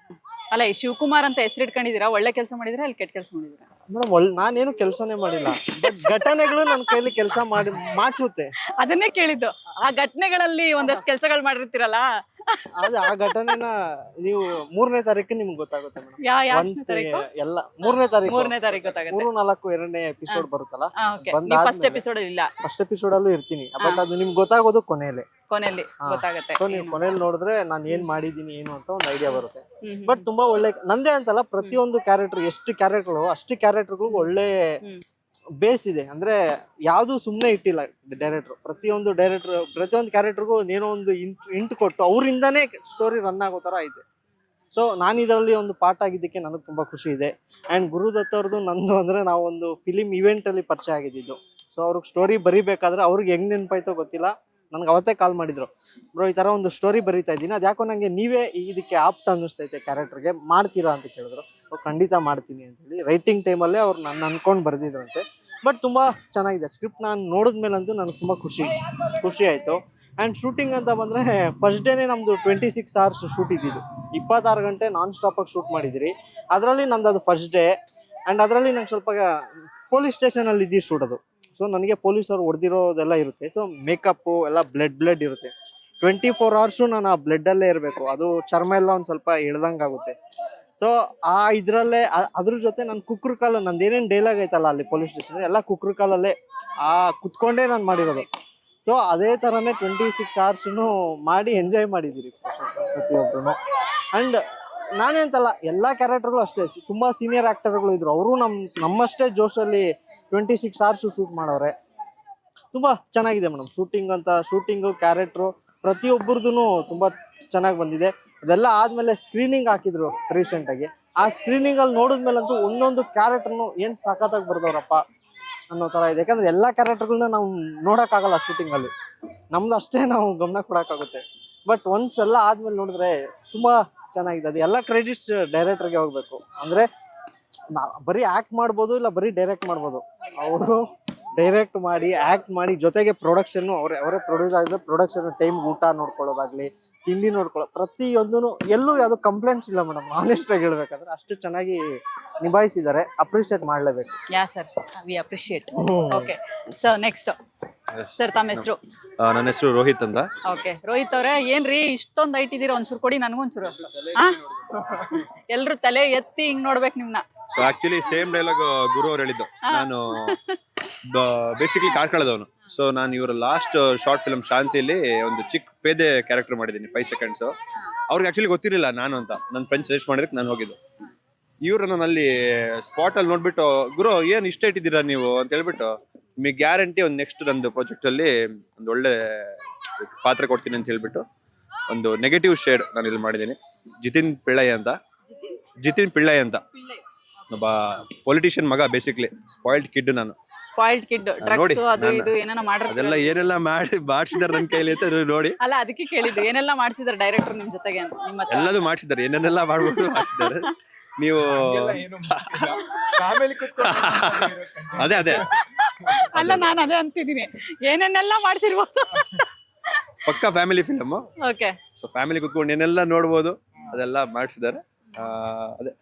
ಅಲ್ಲ, ಈ ಶಿವಕುಮಾರ್ ಅಂತ ಹೆಸರು ಇಟ್ಕೊಂಡಿದ್ದೀರಾ? ಒಳ್ಳೆ ಕೆಲಸ ಮಾಡಿದಿರಾ ಅಲ್ಲಿ ಕೆಟ್ಟ ಕೆಲಸ ಮಾಡಿದಿರಾ? ಮೇಡಮ್, ನಾನೇನು ಕೆಲಸನೇ ಮಾಡಿಲ್ಲ. ಬಟ್ ಘಟನೆಗಳು ನನ್ನ ಕೈಲಿ ಕೆಲಸ ಮಾಡಿಸುತ್ತೆ. ಅದನ್ನೇ ಕೇಳಿದ್ದು. ಆ ಘಟನೆಗಳಲ್ಲಿ ಒಂದಷ್ಟು ಕೆಲಸಗಳು ಮಾಡಿರ್ತೀರಲ್ಲ, ಅದೇ ಆ ಘಟನೆನ ನೀವು 3ನೇ ತಾರೀಕು ನಿಮ್ಗೆ ಗೊತ್ತಾಗುತ್ತೆ ಮೇಡಮ್. ಯಾವ ಎಲ್ಲ 3ನೇ ತಾರೀಕು 3ನೇ ತಾರೀಕು ಗೊತ್ತಾಗುತ್ತೆ. 3-4 2ನೇ ಎಪಿಸೋಡ್ ಬರುತ್ತಲ್ಲ, ಓಕೆ, ಬಂದಾದ್ಮೇಲೆ- ನೀವು ಫಸ್ಟ್ ಎಪಿಸೋಡ್ ಇಲ್ಲ, ಫಸ್ಟ್ ಎಪಿಸೋಡ್ ಅಲ್ಲೂ ಇರ್ತೀನಿ. ಬಟ್ ಅದು ನಿಮ್ಗೆ ಗೊತ್ತಾಗೋದು ಕೊನೆಯಲ್ಲಿ. ಕೊನೆಯಲ್ಲಿ ಗೊತ್ತಾಗುತ್ತೆ. ಸೊ ನೀವು ಕೊನೆಯಲ್ಲಿ ನೋಡಿದ್ರೆ ನಾನು ಏನ್ ಮಾಡಿದೀನಿ ಏನು ಅಂತ ಒಂದು ಐಡಿಯಾ ಬರುತ್ತೆ. ಹ್ಮ್. ಬಟ್ ತುಂಬಾ ಒಳ್ಳೆ, ನಂದೇ ಅಂತಲ್ಲ, ಪ್ರತಿಯೊಂದು ಕ್ಯಾರೆಕ್ಟರ್, ಎಷ್ಟು ಕ್ಯಾರೆಕ್ಟರ್ಗಳು ಅಷ್ಟು ಕ್ಯಾರೆಕ್ಟರ್ಗಳು ಒಳ್ಳೆ ಬೇಸ್ ಇದೆ. ಅಂದ್ರೆ ಯಾವ್ದು ಸುಮ್ನೆ ಇಟ್ಟಿಲ್ಲ ಡೈರೆಕ್ಟರ್. ಪ್ರತಿಯೊಂದು ಕ್ಯಾರೆಕ್ಟರ್ಗೂ ಏನೋ ಒಂದು ಇಂಟ್ ಕೊಟ್ಟು ಅವರಿಂದಾನೇ ಸ್ಟೋರಿ ರನ್ ಆಗೋ ತರ ಐತೆ. ಸೊ ನಾನು ಇದರಲ್ಲಿ ಒಂದು ಪಾರ್ಟ್ ಆಗಿದ್ದಕ್ಕೆ ನನಗೆ ತುಂಬಾ ಖುಷಿ ಇದೆ. ಅಂಡ್ ಗುರುದತ್ ಅವ್ರದ್ದು ನಂದು ಅಂದ್ರೆ ನಾವು ಒಂದು ಫಿಲಿಂ ಇವೆಂಟ್ ಅಲ್ಲಿ ಪರಿಚಯ ಆಗಿದ್ದು. ಸೊ ಅವ್ರಿಗೆ ಸ್ಟೋರಿ ಬರಿಬೇಕಾದ್ರೆ ಅವ್ರಿಗೆ ಹೆಂಗ್ ನೆನಪಾಯ್ತೋ ಗೊತ್ತಿಲ್ಲ, ನನ್ಗೆ ಅವತ್ತೇ ಕಾಲ್ ಮಾಡಿದ್ರು, ಬ್ರೋ ಈ ತರ ಒಂದು ಸ್ಟೋರಿ ಬರೀತಾ ಇದ್ದೀನಿ, ಅದ್ಯಾಕೋ ನಂಗೆ ನೀವೇ ಇದಕ್ಕೆ ಆಪ್ಟ್ ಅನ್ನಿಸ್ತೈತೆ ಕ್ಯಾರೆಕ್ಟರ್ಗೆ, ಮಾಡ್ತೀರಾ ಅಂತ ಕೇಳಿದ್ರು. ಖಂಡಿತ ಮಾಡ್ತೀನಿ ಅಂತ ಹೇಳಿ ರೈಟಿಂಗ್ ಟೈಮಲ್ಲೇ ಅವ್ರು ನನ್ನ ಅನ್ಕೊಂಡು ಬರೆದಿದ್ರಂತೆ. ಬಟ್ ತುಂಬ ಚೆನ್ನಾಗಿದೆ ಸ್ಕ್ರಿಪ್ಟ್. ನಾನು ನೋಡಿದ್ಮೇಲಂತೂ ನನಗೆ ತುಂಬ ಖುಷಿ ಆಯಿತು. ಆ್ಯಂಡ್ ಶೂಟಿಂಗ್ ಅಂತ ಬಂದರೆ ಫಸ್ಟ್ ಡೇನೇ ನಮ್ಮದು 26 hours ಶೂಟ್ ಇದ್ದಿದ್ದು. 26 ಗಂಟೆ ನಾನ್ ಸ್ಟಾಪಾಗಿ ಶೂಟ್ ಮಾಡಿದಿರಿ. ಅದರಲ್ಲಿ ನಂದು ಅದು ಫಸ್ಟ್ ಡೇ. ಆ್ಯಂಡ್ ಅದರಲ್ಲಿ ನಂಗೆ ಸ್ವಲ್ಪ ಪೊಲೀಸ್ ಸ್ಟೇಷನಲ್ಲಿ ಇದ್ದು ಶೂಟ್ ಅದು. ಸೊ ನನಗೆ ಪೊಲೀಸವ್ರು ಹೊಡೆದಿರೋದೆಲ್ಲ ಇರುತ್ತೆ. ಸೊ ಮೇಕಪ್ಪು ಎಲ್ಲ ಬ್ಲಡ್ ಇರುತ್ತೆ. 24 hours ನಾನು ಆ ಬ್ಲಡ್ಡಲ್ಲೇ ಇರಬೇಕು. ಅದು ಚರ್ಮ ಎಲ್ಲ ಒಂದು ಸ್ವಲ್ಪ ಇಳ್ದಂಗೆ ಆಗುತ್ತೆ. ಸೊ ಆ ಇದರಲ್ಲೇ ಅದ್ರ ಜೊತೆ ನಾನು ಕುಕ್ರ ಕಾಲ, ನಂದು ಏನೇನು ಡೈಲಾಗ್ ಐತಲ್ಲ ಅಲ್ಲಿ ಪೊಲೀಸ್ ಸ್ಟೇಷನ್ ಎಲ್ಲ ಕುಕ್ರ ಕಾಲಲ್ಲೇ ಕುತ್ಕೊಂಡೇ ನಾನು ಮಾಡಿರೋದು. ಸೊ ಅದೇ ಥರನೇ 26 hours ಮಾಡಿ ಎಂಜಾಯ್ ಮಾಡಿದ್ದೀರಿ ಪ್ರತಿಯೊಬ್ಬರು. ಆ್ಯಂಡ್ ನಾನೇ ಅಂತಲ್ಲ, ಎಲ್ಲ ಕ್ಯಾರೆಕ್ಟರ್ಗಳು ಅಷ್ಟೇ, ತುಂಬ ಸೀನಿಯರ್ ಆ್ಯಕ್ಟರ್ಗಳು ಇದ್ರು. ಅವರು ನಮ್ಮಷ್ಟೇ ಜೋಶಲ್ಲಿ 26 hours ಶೂಟ್ ಮಾಡೋರೆ. ತುಂಬ ಚೆನ್ನಾಗಿದೆ ಮೇಡಮ್ ಶೂಟಿಂಗು ಕ್ಯಾರೆಕ್ಟ್ರು ಪ್ರತಿಯೊಬ್ಬರದ್ದು ತುಂಬ ಚೆನ್ನಾಗಿ ಬಂದಿದೆ. ಅದೆಲ್ಲ ಆದಮೇಲೆ ಸ್ಕ್ರೀನಿಂಗ್ ಹಾಕಿದ್ರು ರೀಸೆಂಟಾಗಿ. ಆ ಸ್ಕ್ರೀನಿಂಗಲ್ಲಿ ನೋಡಿದ್ಮೇಲಂತೂ ಒಂದೊಂದು ಕ್ಯಾರೆಕ್ಟರ್ನು ಏನು ಸಖತ್ತಾಗಿ ಬರ್ದವ್ರಪ್ಪ ಅನ್ನೋ ಥರ ಇದೆ. ಯಾಕಂದರೆ ಎಲ್ಲ ಕ್ಯಾರೆಕ್ಟರ್ಗಳನ್ನ ನಾವು ನೋಡೋಕ್ಕಾಗಲ್ಲ ಶೂಟಿಂಗಲ್ಲಿ, ನಮ್ದು ಅಷ್ಟೇ ನಾವು ಗಮನ ಕೊಡೋಕ್ಕಾಗುತ್ತೆ. ಬಟ್ ಒನ್ಸ್ ಎಲ್ಲ ಆದಮೇಲೆ ನೋಡಿದ್ರೆ ತುಂಬ ಚೆನ್ನಾಗಿದೆ. ಅದು ಎಲ್ಲ ಕ್ರೆಡಿಟ್ಸ್ ಡೈರೆಕ್ಟರ್ಗೆ ಹೋಗಬೇಕು. ಅಂದರೆ ಬರೀ ಆ್ಯಕ್ಟ್ ಮಾಡ್ಬೋದು, ಇಲ್ಲ ಬರೀ ಡೈರೆಕ್ಟ್ ಮಾಡ್ಬೋದು. ಅವರು ಡೈರೆಕ್ಟ್ ಮಾಡಿ ಆ್ಯಕ್ಟ್ ಮಾಡಿ ಜೊತೆಗೆ ಪ್ರೊಡಕ್ಷನ್ನು ಅವರೇ ಪ್ರೊಡ್ಯೂಸ್ ಆಗಿದ್ರೆ ಪ್ರೊಡಕ್ಷನ್ ಟೈಮ್ ಊಟ ನೋಡ್ಕೊಳ್ಳೋದಾಗ್ಲಿ, ತಿಂಡಿ ಪ್ರತಿಯೊಂದು ಎಲ್ಲೂ ಯಾವುದು ಕಂಪ್ಲೇಂಟ್ಸ್ ಇಲ್ಲ ಮೇಡಮ್. ಆನೆಸ್ಟಾಗಿ ಹೇಳ್ಬೇಕಂದ್ರೆ ಅಷ್ಟು ಚೆನ್ನಾಗಿ ನಿಭಾಯಿಸಿದ್ದಾರೆ. ಅಪ್ರಿಷಿಯೇಟ್ ಮಾಡಲೇಬೇಕು. Yeah sir, we appreciate. Okay, so next sir ತಮ್ಮ ಹೆಸರು? ನನ್ನ ಹೆಸರು ರೋಹಿತ್ ಅಂತ. ಓಕೆ, ರೋಹಿತ್ ಅವರೇ, ಏನ್ರಿ ಇಷ್ಟೊಂದು ಹೈಟ್ ಇದೀರ, ಒಂಚೂರು ಕೊಡಿ ನನಗೊಂಚೂರು. ಎಲ್ರು ತಲೆ ಎತ್ತಿ ಹಿಂಗ್ ನೋಡ್ಬೇಕು ನಿಮ್ನ. ಸೊ ಆಕ್ಚುಲಿ ಸೇಮ್ ಡೈಲಾಗ್ ಗುರು ಅವ್ರು ಹೇಳಿದ್ದು. ನಾನು ಬೇಸಿಕಲಿ ಕಾರ್ಕಳದವನು. ಸೊ ನಾನು ಇವರ ಲಾಸ್ಟ್ ಶಾರ್ಟ್ ಫಿಲ್ಮ್ ಶಾಂತಿಲಿ ಒಂದು ಚಿಕ್ಕ ಪೇದೆ ಕ್ಯಾರೆಕ್ಟರ್ ಮಾಡಿದ್ದೀನಿ, 5 seconds. ಅವ್ರಿಗೆ ಆಕ್ಚುಲಿ ಗೊತ್ತಿರಲಿಲ್ಲ ನಾನು ಅಂತ. ನನ್ನ ಫ್ರೆಂಡ್ಸ್ ಸಜೆಸ್ಟ್ ಮಾಡಿದಕ್ಕೆ ನಾನು ಹೋಗಿದ್ದು. ಇವ್ರು ನಾನು ಅಲ್ಲಿ ಸ್ಪಾಟಲ್ಲಿ ನೋಡ್ಬಿಟ್ಟು, ಗುರು ಏನು ಇಷ್ಟ ಇಟ್ಟಿದ್ದೀರಾ ನೀವು ಅಂತ ಹೇಳ್ಬಿಟ್ಟು, ನಿಮಗೆ ಗ್ಯಾರಂಟಿ ಒಂದು ನೆಕ್ಸ್ಟ್ ನಂದು ಪ್ರಾಜೆಕ್ಟಲ್ಲಿ ಒಂದು ಒಳ್ಳೆ ಪಾತ್ರ ಕೊಡ್ತೀನಿ ಅಂತ ಹೇಳ್ಬಿಟ್ಟು ಒಂದು ನೆಗೆಟಿವ್ ಶೇಡ್ ನಾನು ಇಲ್ಲಿ ಮಾಡಿದ್ದೀನಿ. ಜಿತಿನ್ ಪಿಳ್ಳೈ ಅಂತ ಒಬ್ಬ ಪೊಲಿಟಿಷಿಯನ್ ಮಗ, ಬೇಸಿಕ್ಲಿ ಸ್ಪಾಯಿಲ್ಡ್ ಕಿಡ್. ನಾನು ಸ್ಪಾಯಿಲ್ಡ್ ಕಿಡ್, ಡ್ರಗ್ಸ್ ಅದು ಇದು ಏನೇನೋ ಅದೆಲ್ಲ ಏನೆಲ್ಲ ಮಾಡಿಸಿದಾರೆ ನನ್ನ ಕೈಲಿ ಅಂತ ನೋಡಿ. ಅಲ್ಲ, ಅದಕ್ಕೆ ಕೇಳಿದ್ದು ಏನೆಲ್ಲ ಮಾಡಿಸಿದಾರೆ ಡೈರೆಕ್ಟರ್ ನಿಮ್ ಜೊತೆಗೆ ಅಂತ. ನಿಮ್ಮ ಎಲ್ಲದೂ ಮಾಡಿಸಿದ್ದಾರೆ, ಏನೇನೆಲ್ಲ ಮಾಡ್ಬೋದು ಮಾಡಿಸಿದ್ದಾರೆ. ನೀವು ಅದೇ ಅಲ್ಲ, ನಾನು ಅದೇ ಅಂತಿದ್ದೀನಿ, ಏನೇನೆಲ್ಲ ಮಾಡಿಸಿರ್ಬೋದು. ಪಕ್ಕಾ family film. Okay, so family ಕುತ್ಕೊಂಡು ಏನೆಲ್ಲ ನೋಡ್ಬೋದು ಅದೆಲ್ಲ ಮಾಡಿಸಿದ್ದಾರೆ. ಅದೇ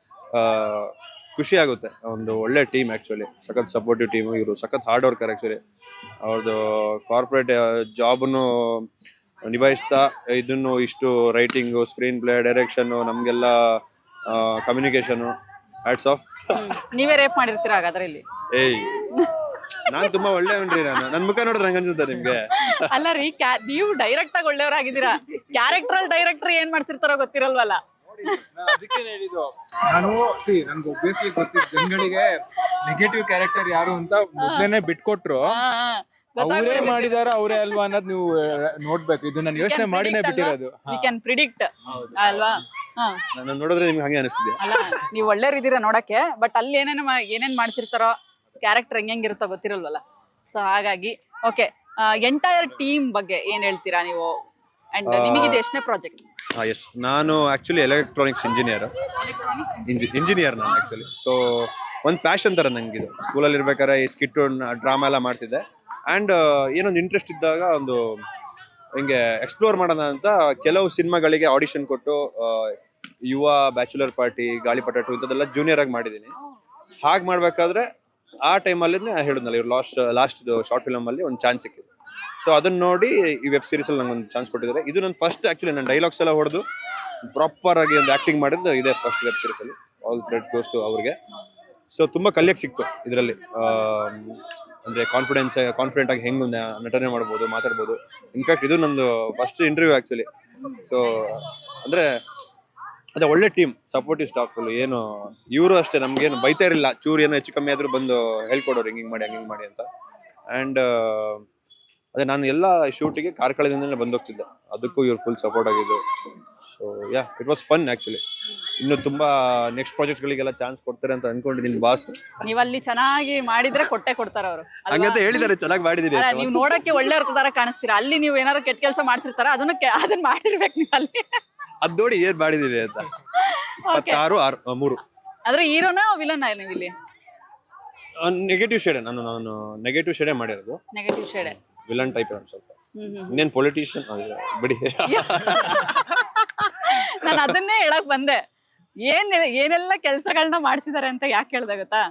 ಖುಷಿ ಆಗುತ್ತೆ. ಒಂದು ಒಳ್ಳೆ ಟೀಮ್ ಆ್ಯಕ್ಚುಲಿ, ಸಖತ್ ಸಪೋರ್ಟಿವ್ ಟೀಮು. ಇವರು ಸಖತ್ ಹಾರ್ಡ್ ವರ್ಕರ್ ಆ್ಯಕ್ಚುಲಿ. ಅವ್ರದ್ದು ಕಾರ್ಪೊರೇಟ್ ಜಾಬನ್ನು ನಿಭಾಯಿಸ್ತಾ ಇದನ್ನು ಇಷ್ಟು ರೈಟಿಂಗು, ಸ್ಕ್ರೀನ್ ಪ್ಲೇ, ಡೈರೆಕ್ಷನ್ನು, ನಮಗೆಲ್ಲ ಕಮ್ಯುನಿಕೇಶನು, ಹ್ಯಾಟ್ಸ್ ಆಫ್. ನೀವೇ ರೇಪ್ ಮಾಡಿರ್ತೀರ ಹಾಗಾದ್ರೆ ಇಲ್ಲಿ? ನಾನು ತುಂಬಾ ಒಳ್ಳೆಯವನ್ರಿ. ನನ್ನ ಮುಖ ನೋಡಿದ್ರೆ ಹಂಗ ಅನ್ಸುತ್ತಾ ನಿಮ್ಗೆ? ಅಲ್ಲ ರೀ, ನೀವು ಡೈರೆಕ್ಟ್ ಆಗಿ ಒಳ್ಳೆಯವರಾಗಿದ್ದೀರಾ. ಡೈರೆಕ್ಟರ್ ಏನ್ ಮಾಡ್ಸಿರ್ತಾರೋ ಗೊತ್ತಿರಲ್ವಲ್ಲ. ಅದಕ್ಕೆ ಹೇಳಿದ್ದು ನಾನು. ನನ್ಗೆ ಒಬ್ವಿಯಸ್ಲಿ ಗೊತ್ತಿದ್ದ ಜನಗಳಿಗೆ ನೆಗೆಟಿವ್ ಕ್ಯಾರೆಕ್ಟರ್ ಯಾರು ಅಂತ ಮೊದಲೇನೆ ಬಿಟ್ಕೊಟ್ರು. ಅವರೇ ಮಾಡಿದಾರ ಅವರೇ ಅಲ್ವಾ ಅನ್ನೋದು ನೀವು ನೋಡ್ಬೇಕು. ಇದು ನಾನು ಯೋಚನೆ ಮಾಡಿನೇ ಬಿಟ್ಟಿರೋದು. ವಿ ಕ್ಯಾನ್ ಪ್ರಿಡಿಕ್ಟ್ ಅಲ್ವಾ? ನಾನು ನೋಡಿದ್ರೆ ನಿಮ್ಗೆ ಹಂಗೆ ಅನಿಸ್ತಿದೆ. ಅಲ್ಲ, ನೀವು ಒಳ್ಳೆಯವರಿದ್ದೀರಾ ನೋಡಕ್ಕೆ, ಬಟ್ ಅಲ್ಲಿ ಏನೇನ್ ಮಾಡ್ಸಿರ್ತಾರೋ ಕ್ಯಾರೆಕ್ಟರ್ ಹೆಂಗಿರುತ್ತೋ ಗೊತ್ತಿರಲ್ವಲ್ಲ. ಸೊ ಹಾಗಾಗಿ ಓಕೆ, ಎಂಟೈರ್ ಟೀಮ್ ಬಗ್ಗೆ ಏನ್ ಹೇಳ್ತೀರಾ ನೀವು? ಅಂಡ್ ನಿಮಗಿದೆ ಎಷ್ಟನೇ ಪ್ರಾಜೆಕ್ಟ್? ಎಸ್, ನಾನು ಆಕ್ಚುಲಿ ಎಲೆಕ್ಟ್ರಾನಿಕ್ಸ್ ಇಂಜಿನಿಯರ್ ನಾನು ಆಕ್ಚುಲಿ. ಸೊ ಒಂದು ಪ್ಯಾಷನ್ ಥರ ನನಗಿದು. ಸ್ಕೂಲಲ್ಲಿ ಇರ್ಬೇಕಾದ್ರೆ ಈ ಸ್ಕಿಟ್ಟು, ಡ್ರಾಮಾ ಎಲ್ಲ ಮಾಡ್ತಿದ್ದೆ. ಆ್ಯಂಡ್ ಏನೊಂದು ಇಂಟ್ರೆಸ್ಟ್ ಇದ್ದಾಗ ಒಂದು ಹಿಂಗೆ ಎಕ್ಸ್ಪ್ಲೋರ್ ಮಾಡೋಣ ಅಂತ ಕೆಲವು ಸಿನಿಮಾಗಳಿಗೆ ಆಡಿಷನ್ ಕೊಟ್ಟು, ಯುವ, ಬ್ಯಾಚುಲರ್ ಪಾರ್ಟಿ, ಗಾಳಿಪಟ 2 ಇಂಥದ್ದೆಲ್ಲ ಜೂನಿಯರ್ ಆಗಿ ಮಾಡಿದ್ದೀನಿ. ಹಾಗೆ ಮಾಡಬೇಕಾದ್ರೆ ಆ ಟೈಮಲ್ಲಿ ಹೇಳಿದ್ನಲ್ಲ, ಇವ್ರು ಲಾಸ್ಟ್ ಶಾರ್ಟ್ ಫಿಲಮಲ್ಲಿ ಒಂದು ಚಾನ್ಸ್ ಸಿಕ್ಕಿದೆ. ಸೊ ಅದನ್ನ ನೋಡಿ ಈ ವೆಬ್ ಸೀರೀಸ್ ಅಲ್ಲಿ ನಂಗೆ ಒಂದು ಚಾನ್ಸ್ ಕೊಟ್ಟಿದ್ದಾರೆ. ಇದು ನನ್ನ ಫಸ್ಟ್ ಆಕ್ಚುಲಿ ನನ್ನ ಡೈಲಾಗ್ಸ್ ಎಲ್ಲ ಹೊಡೆದು ಪ್ರಾಪರ್ ಆಗಿ ಒಂದು ಆಕ್ಟಿಂಗ್ ಮಾಡಿದ್ದು ಇದೆ ಫಸ್ಟ್ ವೆಬ್ ಸೀರೀಸ್ ಅಲ್ಲಿ. ಆಲ್ ಕ್ರೆಡಿಟ್ಸ್ ಗೋಸ್ ಟು ಅವ್ರಿಗೆ. ಸೊ ತುಂಬಾ ಕಲಿಯಕ್ಕೆ ಸಿಕ್ತು ಇದರಲ್ಲಿ. ಅಂದ್ರೆ ಕಾನ್ಫಿಡೆಂಟ್ ಆಗಿ ಹೆಂಗ್ ನಟನೆ ಮಾಡ್ಬೋದು, ಮಾತಾಡ್ಬೋದು. ಇನ್ಫ್ಯಾಕ್ಟ್ ಇದು ನಂದು ಫಸ್ಟ್ ಇಂಟರ್ವ್ಯೂ ಆಕ್ಚುಲಿ. ಸೊ ಅಂದ್ರೆ ಅದೇ ಒಳ್ಳೆ ಟೀಮ್, ಸಪೋರ್ಟಿವ್ ಸ್ಟಾಫ್. ಏನು ಇವರು ಅಷ್ಟೇ ನಮ್ಗೇನು ಬೈತಾ ಇರಲಿಲ್ಲ, ಚೂರು ಏನೋ ಹೆಚ್ಚು ಕಮ್ಮಿ ಆದ್ರೂ ಬಂದು ಹೇಳ್ಕೊಡೋರು ಹಿಂಗಿಂಗ್ ಮಾಡಿ ಅಂತ. ಅಂಡ್ ಅದೇ ನಾನು ಎಲ್ಲ ಶೂಟಿಗೆ ಕಾರ್ಕಳದಿಂದಲೇ ಬಂದೋಗ್ತಿದ್ದೆ, ಅದಕ್ಕೂ ಇವ್ರು ಫುಲ್ ಸಪೋರ್ಟ್ ಆಗಿದ್ದು. So yeah, it was fun actually. ಇನ್ನು ತುಂಬಾ ನೆಕ್ಸ್ಟ್ ಪ್ರಾಜೆಕ್ಟ್ಗಳಿಗೆಲ್ಲ ಚಾನ್ಸ್ ಕೊಡ್ತಾರೆ ಅಂತ ಅನ್ಕೊಂಡಿದ್ದೀನಿ ಬಾಸ್. ನೀವಲ್ಲಿ ಚೆನ್ನಾಗಿ ಮಾಡಿದ್ರೆ ಕೊಟ್ಟೆ ಕೊಡ್ತಾರ ಅವರು. ಹಂಗಂತ ಹೇಳಿದ್ದಾರೆ, ಚೆನ್ನಾಗಿ ಮಾಡಿದೀನಿ. ನೀವು ನೋಡಕ್ಕೆ ಒಳ್ಳೆಯವ್ರ ತರ ಕಾಣಿಸ್ತೀರಾ, ಅಲ್ಲಿ ನೀವು ಏನಾದ್ರು ಕೆಟ್ಟ ಕೆಲಸ ಮಾಡ್ಸಿರ್ತಾರ ಅದನ್ನ ಮಾಡಿರ್ಬೇಕು ನೀವು ಅಲ್ಲಿ. ಅದ್ ನೋಡಿ ಏನ್ ಮಾಡಿದೀನಿ ಅಂತ. 16 ಆದ್ರೆ ಹೀರೋನ ವಿಲನ್ ನೀವು ಇಲ್ಲಿ? Negative shade. ನಾನು ನೆಗೆಟಿವ್ ಶೇಡೇ ಮಾಡಿರೋದು. ನೆಗೆಟಿವ್ ಶೇಡ್, ವಿಲನ್ ಟೈಪ್ ಸ್ವಲ್ಪ. ಇನ್ನೇನ್ ಪೊಲಿಟಿಷಿಯನ್ ಬಿಡಿ. ನಾನು ಅದನ್ನೇ ಹೇಳಕ್ ಬಂದೆ. ಏನೆಲ್ಲ ಕೆಲಸಗಳನ್ನ ಮಾಡಿಸಿದಾರೆ ಅಂತ ಯಾಕೆ ಹೇಳ್ದೆ ಗೊತ್ತಾ?